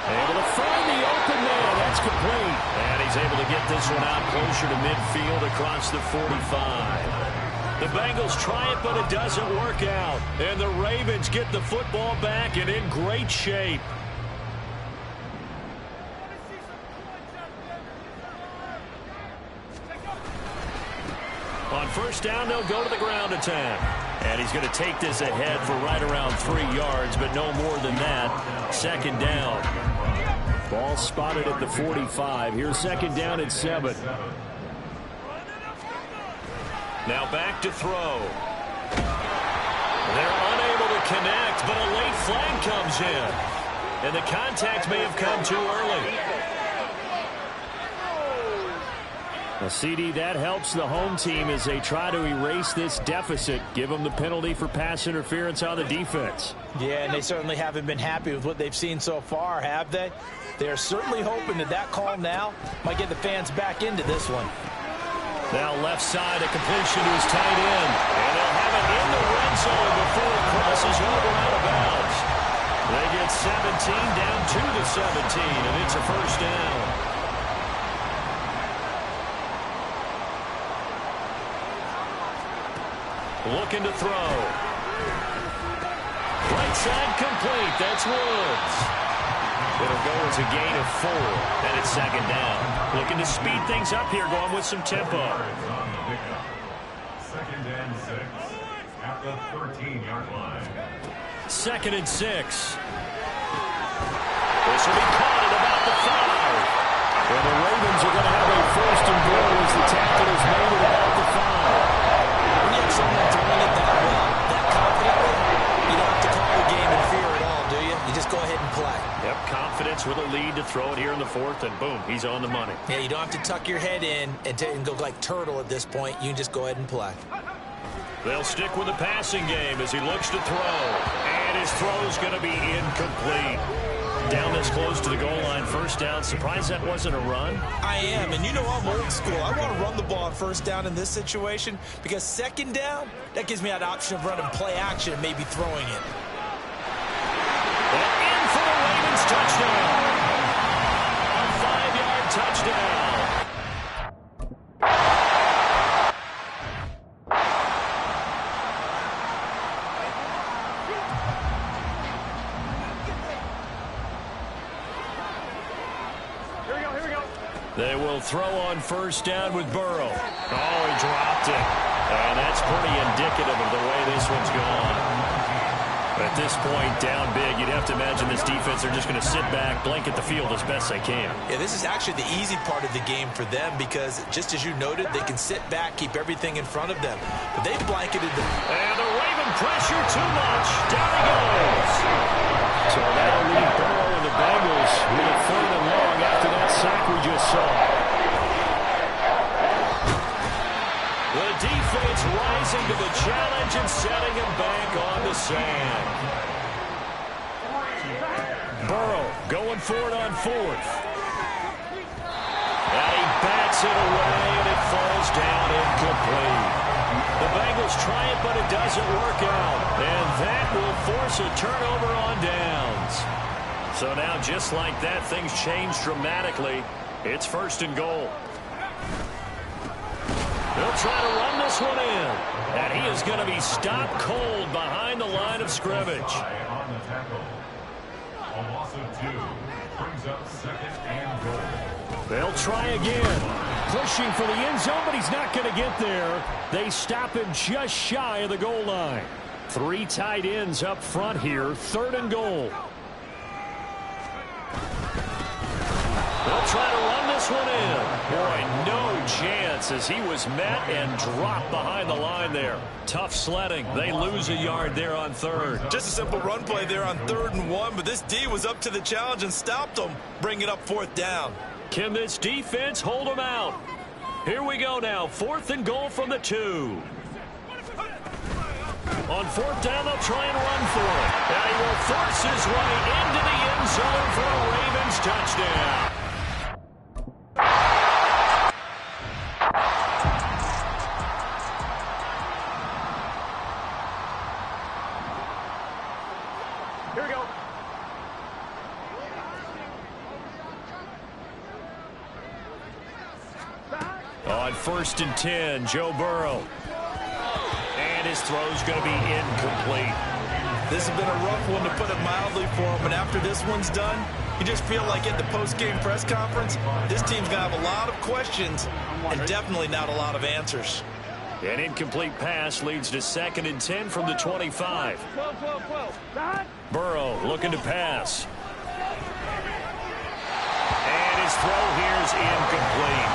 Able to find the open man. That's complete. And he's able to get this one out closer to midfield across the 45. The Bengals try it, but it doesn't work out. And the Ravens get the football back and in great shape. On first down, they'll go to the ground attack. And he's going to take this ahead for right around 3 yards, but no more than that. 2nd down. Ball spotted at the 45. Here's 2nd down at 7. Now back to throw. They're unable to connect, but a late flag comes in. And the contact may have come too early. Well, CD, that helps the home team as they try to erase this deficit. Give them the penalty for pass interference on the defense. Yeah, and they certainly haven't been happy with what they've seen so far, have they? They're certainly hoping that that call now might get the fans back into this one. Now left side, a completion to his tight end. And they'll have it in the red zone before it crosses over out of bounds. They get 17 down to the 17, and it's a first down. looking to throw. Right side complete. That's Woods. It'll go as a gain of 4, and it's second down. Looking to speed things up here, going with some tempo. Second and 6 at the 13-yard line. Second and 6. This will be caught at about the 5. Well, the Ravens are going to have a first and goal as the tackle is made at about the 5. When you have someone throwing it that well, that confidently, you don't have to call the game in fear at all, do you? You just go ahead and play. Yep, confidence with a lead to throw it here in the 4th, and boom, he's on the money. Yeah, you don't have to tuck your head in and go like turtle at this point. You can just go ahead and play. They'll stick with the passing game as he looks to throw. And his throw's going to be incomplete. Down this close to the goal line, first down. Surprised that wasn't a run? I am, and you know I'm old school. I want to run the ball on first down in this situation because second down, that gives me that option of running play action and maybe throwing it. And in for the Ravens touchdown. A 5-yard touchdown. They will throw on first down with Burrow. Oh, he dropped it. And that's pretty indicative of the way this one's gone. At this point, down big, you'd have to imagine this defense are just going to sit back, blanket the field as best they can. Yeah, this is actually the easy part of the game for them because, just as you noted, they can sit back, keep everything in front of them. But they've blanketed them. And the Raven pressure too much. Down he goes. So that'll leave Burrow and the Bengals with a 3rd and long after that sack we just saw. The defense rising to the challenge and setting him back on the sand. Burrow going for it on 4th. And he bats it away, and it falls down incomplete. The Bengals try it, but it doesn't work out. And that will force a turnover on downs. So now, just like that, things change dramatically. It's 1st and goal. They'll try to run this one in. And he is going to be stopped cold behind the line of scrimmage. On the tackle. A loss of 2 brings up second and goal. They'll try again. Pushing for the end zone, but he's not going to get there. They stop him just shy of the goal line. 3 tight ends up front here. 3rd and goal. They'll try to run this one in. Boy, no chance as he was met and dropped behind the line there. Tough sledding. They lose a yard there on 3rd. Just a simple run play there on 3rd and 1, but this D was up to the challenge and stopped them, bringing up 4th down. Can this defense hold them out? Here we go now. 4th and goal from the 2. On 4th down, they'll try and run for it. And he will force his way into the end zone for a Ravens touchdown. Here we go. On 1st and 10, Joe Burrow. And his throw's going to be incomplete. This has been a rough one, to put it mildly, for him. But after this one's done, you just feel like at the post-game press conference, this team's going to have a lot of questions and definitely not a lot of answers. An incomplete pass leads to 2nd and 10 from the 25. 12. Burrow looking to pass. And his throw here is incomplete.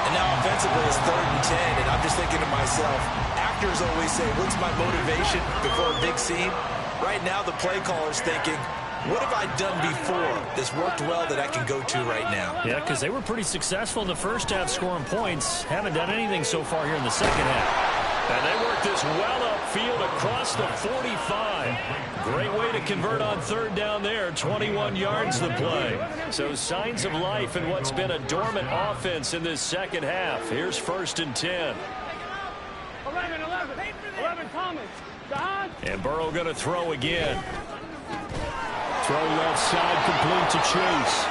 And now offensively it's 3rd and 10, and I'm just thinking to myself, actors always say, what's my motivation before a big scene? Right now the play caller's thinking, what have I done before that's worked well that I can go to right now? Yeah, because they were pretty successful in the first half scoring points. Haven't done anything so far here in the second half. And they work this well upfield across the 45. Great way to convert on 3rd down there. 21 yards the play. So signs of life in what's been a dormant offense in this second half. Here's 1st and 10. 11 Thomas. And Burrow going to throw again. Throw left side complete to Chase.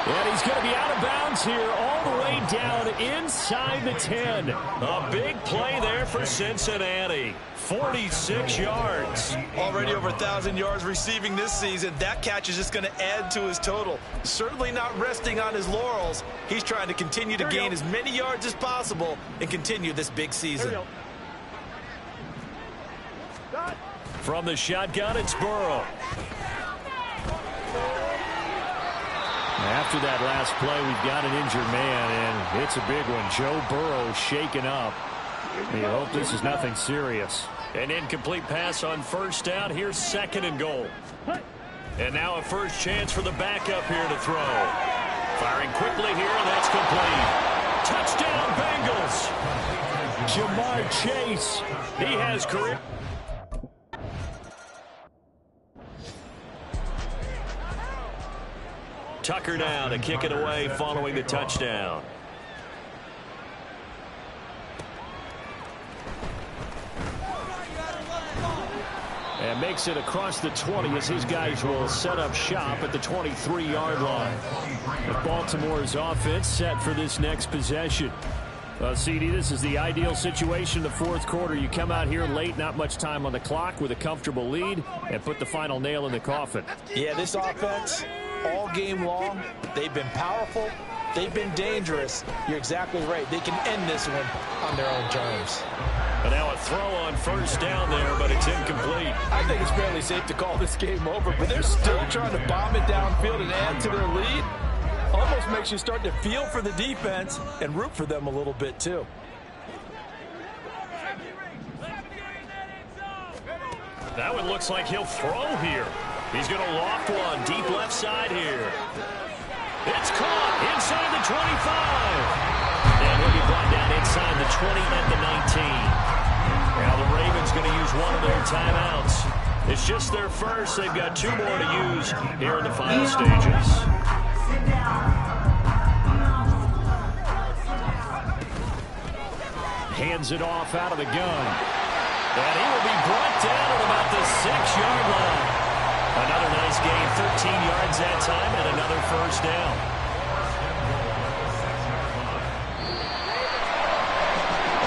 And he's going to be out of bounds here all the way down inside the 10. A big play there for Cincinnati. 46 yards. Already over 1,000 yards receiving this season. That catch is just going to add to his total. Certainly not resting on his laurels. He's trying to continue to gain as many yards as possible and continue this big season. From the shotgun, it's Burrow. After that last play, we've got an injured man, and it's a big one. Joe Burrow shaken up. We hope this is nothing serious. An incomplete pass on first down. Here's 2nd and goal. And now a first chance for the backup here to throw. Firing quickly here, and that's complete. Touchdown, Bengals. Jamar Chase. He has career. Tucker now to kick it away following the touchdown. And makes it across the 20 as his guys will set up shop at the 23-yard line. With Baltimore's offense set for this next possession. CD, this is the ideal situation in the fourth quarter. You come out here late, not much time on the clock with a comfortable lead, and put the final nail in the coffin. Yeah, this offense, all game long, they've been powerful, they've been dangerous. You're exactly right. They can end this one on their own terms. But now a throw on first down there, but it's incomplete. I think it's fairly safe to call this game over, but they're still trying to bomb it downfield and add to their lead. Almost makes you start to feel for the defense and root for them a little bit, too. That one looks like he'll throw here. He's going to loft one deep left side here. It's caught inside the 25. And he'll be brought down inside the 20 at the 19. Now the Ravens going to use one of their timeouts. It's just their first. They've got 2 more to use here in the final stages. Hands it off out of the gun. And he will be brought down at about the 6-yard line. Another nice gain, 13 yards that time, and another first down.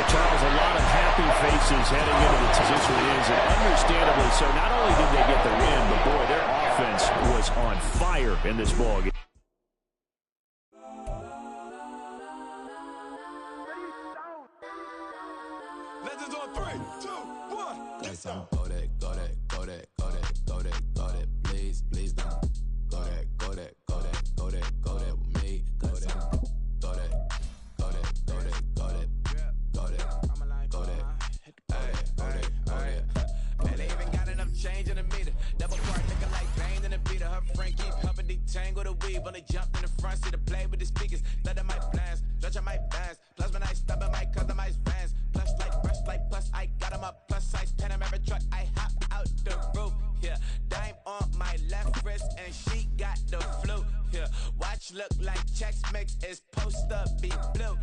Charles, a lot of happy faces heading into the position it is, and understandably so. Not only did they get the win, but boy, their offense was on fire in this ballgame. Legends on 3, 2, 1. Let's go. Go that, go that, go that, go that, go that, go that. Please, please don't. Go that, go that, go that, go that, go that with me. Go that, go that, go that, go that, go that, go that, go that, go that. Man, they even got enough change in the meter. Double part looking like Bane in the beater. Her friend keep helping detangle the weave. When they jumped in the front seat to play with the speakers. Let my plans, stretch on my bands. Plus when I stub in my customized vans. Plush like brush like plus I got them up plus size Panamera truck. I hop out the roof. Yeah, dime on my left wrist and she got the flu. Yeah, watch look like checks mix is post up be blue.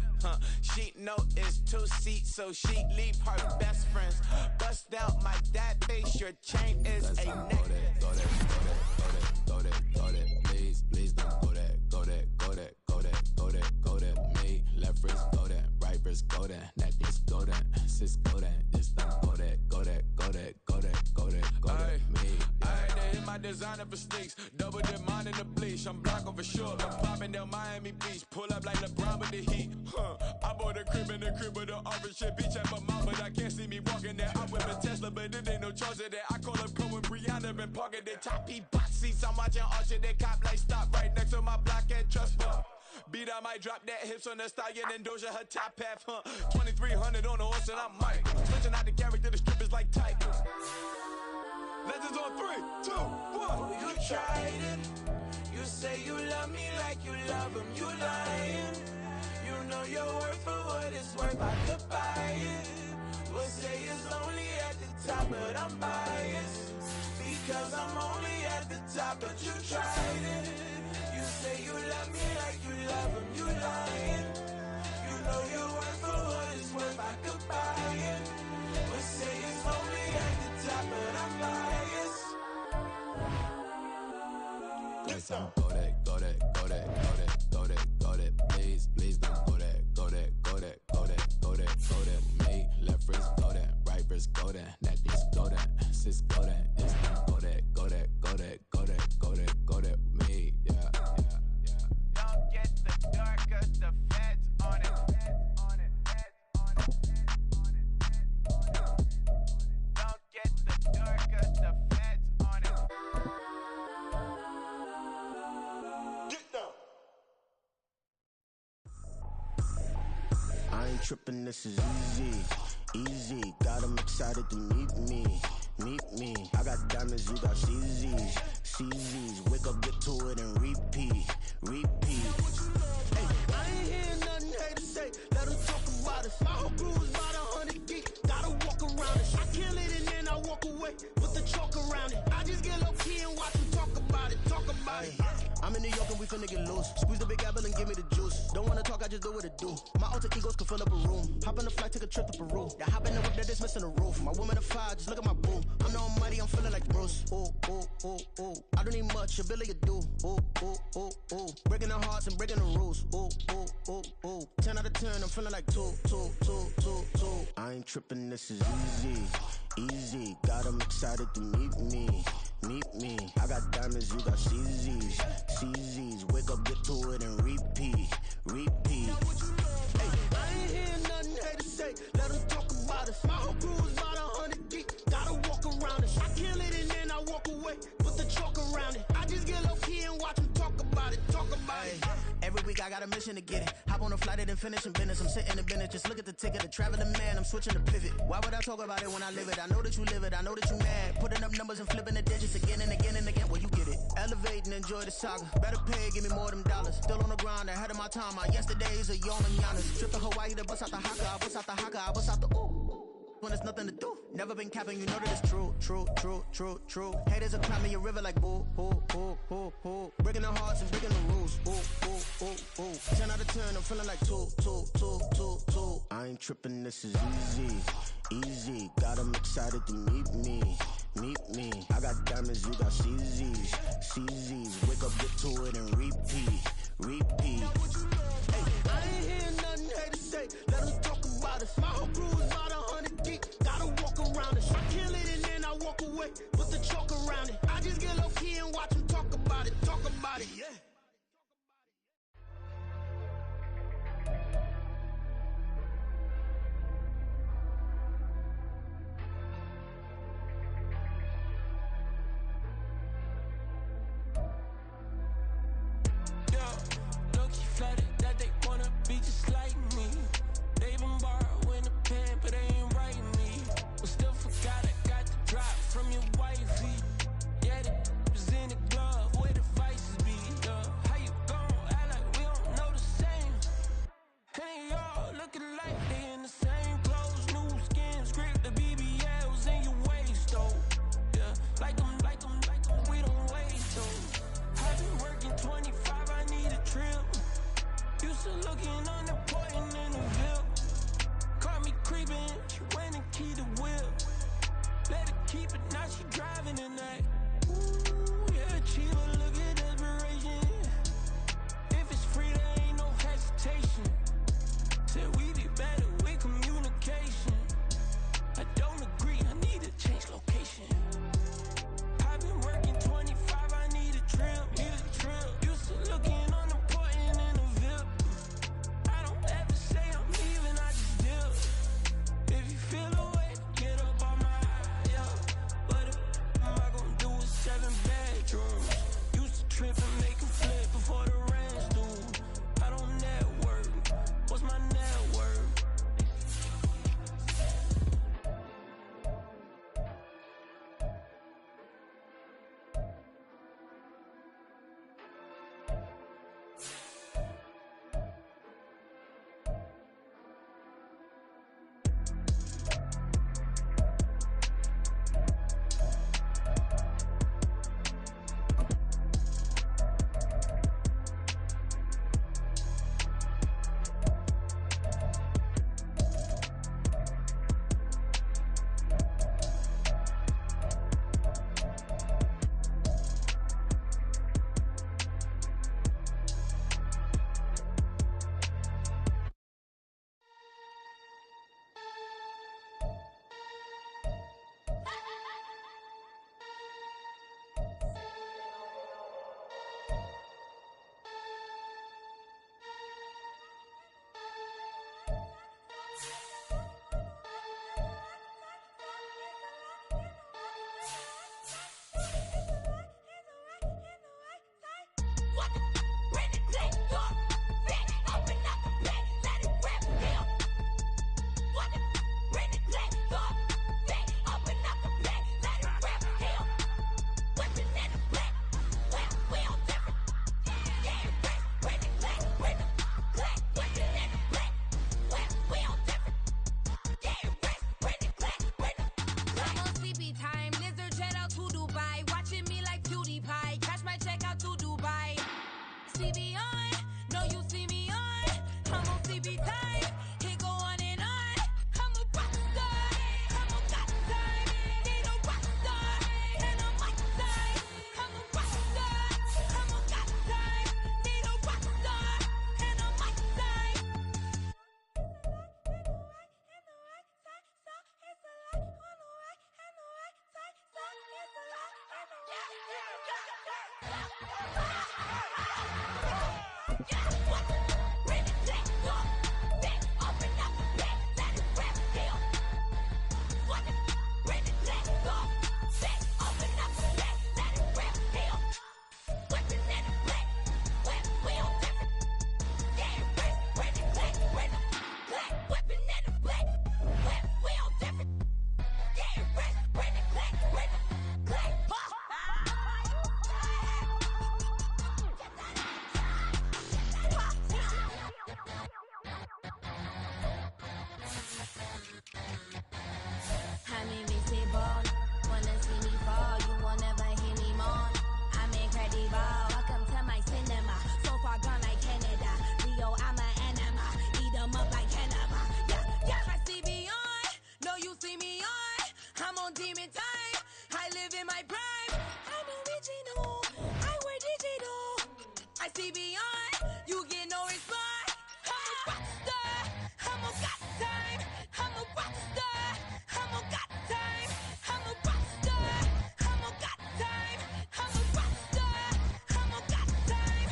She know it's 2 seats so she leave her best friends. Bust out my dad face. Your chain is a neck. Go that, go that, go that, go that. Please, please don't go that, go that, go that, go that, go that, go that. Me left wrist go that, right wrist go that, necklace go that, sis go that, this don't go that, go that, go that, go that, go that, go that. Me. I had to hit my designer for sneaks, double dip mine in the bleach. I'm black over short, I'm popping down Miami Beach, pull up like LeBron with the heat. I bought a crib in the crib with the orange shit, beach at my mom, but I can't see me walking there. I'm with a Tesla, but it ain't no charge of that. I call up Cohen, Brianna, been parking the top P box seats. I'm watching Archer, they cop like stop right next to my block at Trust Bar. Beat, I might drop that hips on the stallion and Doja her top half, 2300 on the horse and I'm Mike. Switching out the character, the strippers like Tigers. Legends on 3, 2, 1. You tried it. You say you love me like you love him. You lying. You know your worth for what it's worth. I could buy it. We'll say it's only at the top, but I'm biased. Because I'm only at the top, but you tried it. You say you love me like you love him. You lying. You know your worth for what it's worth. I could buy it. We'll say it's only at the top, but I'm biased. Let's go that. that, go that, go that, go that, go that, go that, please, please don't go that, go that, go that, go that, go that, go that, me, left wrist, go that, right wrist, go that, necklace, go that, sis, go that, instant, go that, go that, go that, go that, go that, go that, me, yeah, yeah, yeah. Don't get the door 'cause the feds on it. Don't get the door 'cause the feds on it. Get down. I ain't tripping, this is easy, easy. Got 'em excited to meet me, meet me. I got diamonds, you got CZs, CZs. Wake up, get to it and repeat, repeat. Hey, I ain't hearing nothing haters say. Let 'em talk about us. My whole crew is about 100 deep. Gotta walk around it. I kill it and then I walk away with the chalk around it. I just get low key and watch them talk about it, talk about it. I'm in New York and we finna get loose. Squeeze the big apple and give me the juice. Don't wanna talk, I just do what it do. My alter egos can fill up a room. Hop on the flight, take a trip to Peru. Yeah, hop in the whip that is missing the roof. My woman a fire, just look at my boo. I'm no money, I'm feeling like Bruce. Ooh, ooh, ooh, ooh. I don't need much, ability to do. Ooh, ooh, ooh, ooh. Breaking the hearts and breaking the rules. Ooh, ooh, ooh, ooh. 10 out of 10, I'm feeling like 2, 2, 2, 2, 2. I ain't tripping, this is easy, easy. Got 'em excited to meet me, meet me. I got diamonds, you got CZs, CZs. Wake up, get to it and repeat, repeat. Hey, I ain't hearing nothing haters say. Let 'em talk about us. My whole crew is about 100 deep. Gotta walk around it. I kill it and then I walk away with the chalk around it. I just get low key and watch them talk about it, talk about it. Every week I got a mission to get it. Hop on a flight and then finish in business. I'm sitting in business, just look at the ticket. A traveling man, I'm switching the pivot. Why would I talk about it when I live it? I know that you live it, I know that you mad. Putting up numbers and flipping the digits again and again and again. Well, you get it. Elevate and enjoy the saga. Better pay, give me more than dollars. Still on the grind, ahead of my time. My yesterdays are young and Giannis. Trip to Hawaii to bust out the haka. I bust out the haka, I bust out the ooh. When there's nothing to do. Never been capping, you know that it's true, true, true, true, true. Haters are climbing your river like boo, boo, boo, boo, boo. Breaking the hearts and breaking the rules. Ooh, ooh, ooh, ooh. 10 out of 10, I'm feeling like 2, 2, 2, 2, 2. I ain't tripping, this is easy, easy. Got 'em excited to meet me, meet me. I got diamonds, you got CZs, CZs. Wake up, get to it and repeat, repeat. Hey, I ain't hearing nothing haters say. Let 'em talk about us. My whole crew is about 100 deep. Gotta walk around it. I kill it and then I walk away with the chalk around it. I just get low key and watch them talk about it, talk about it, yeah. Flooded that they wanna be just like me. They been borrowing a pen, but they ain't writing me. But still forgot I got the drop from your wifey. Yeah, the was in the glove where the vices be. How you gon' act like we don't know the same? And they all looking like they in the same clothes, new skins, grip the BBLs in your waist, though. Yeah, like them, we don't waste, though. I've been working 25, I need a trip. Used to looking unimportant in the Ville. Caught me creeping, she went and keyed the whip. Let her keep it, now she driving tonight. Ooh, yeah, Chiba, look at desperation. If it's free, there ain't no hesitation. Said we be better with communication. I don't agree, I need to change location. I've been working 25, I need a trip, Used to looking unimportant in the Ville. I don't ever say I'm leaving, I just dip. If you feel away, get up on my yeah. But if am I gonna do a 7 bedrooms? You on, you get no response. I'm a rock star, I'm a got time. I'm a rock star, I'm a got time. I'm a rock star, I'm a got time. I'm a rock star, I'm a got time.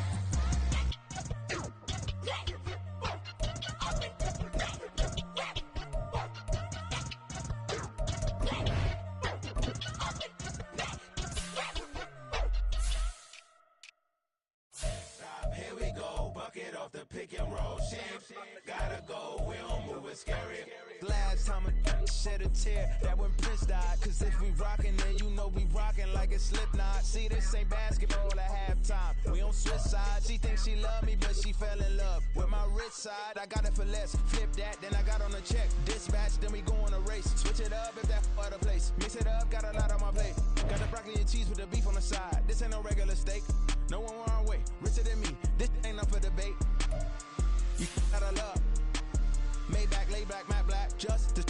Here we go, bucket off the pick and roll. Shit, gotta go, we don't move it scary. Last time a shed a tear, that when Prince died. Cause if we rockin', then you know we rockin' like it's Slipknot. See, this ain't basketball at halftime. We on switch sides. She thinks she love me, but she fell in love with my rich side. I got it for less. Flip that, then I got on a check. Dispatch, then we go on a race. Switch it up if that other place. Mix it up, got a lot on my plate. Got the broccoli and cheese with the beef on the side. This ain't no regular steak. No one wrong way, richer than me. This ain't up for debate. You gotta love. Maybach, laid back, matte black, just the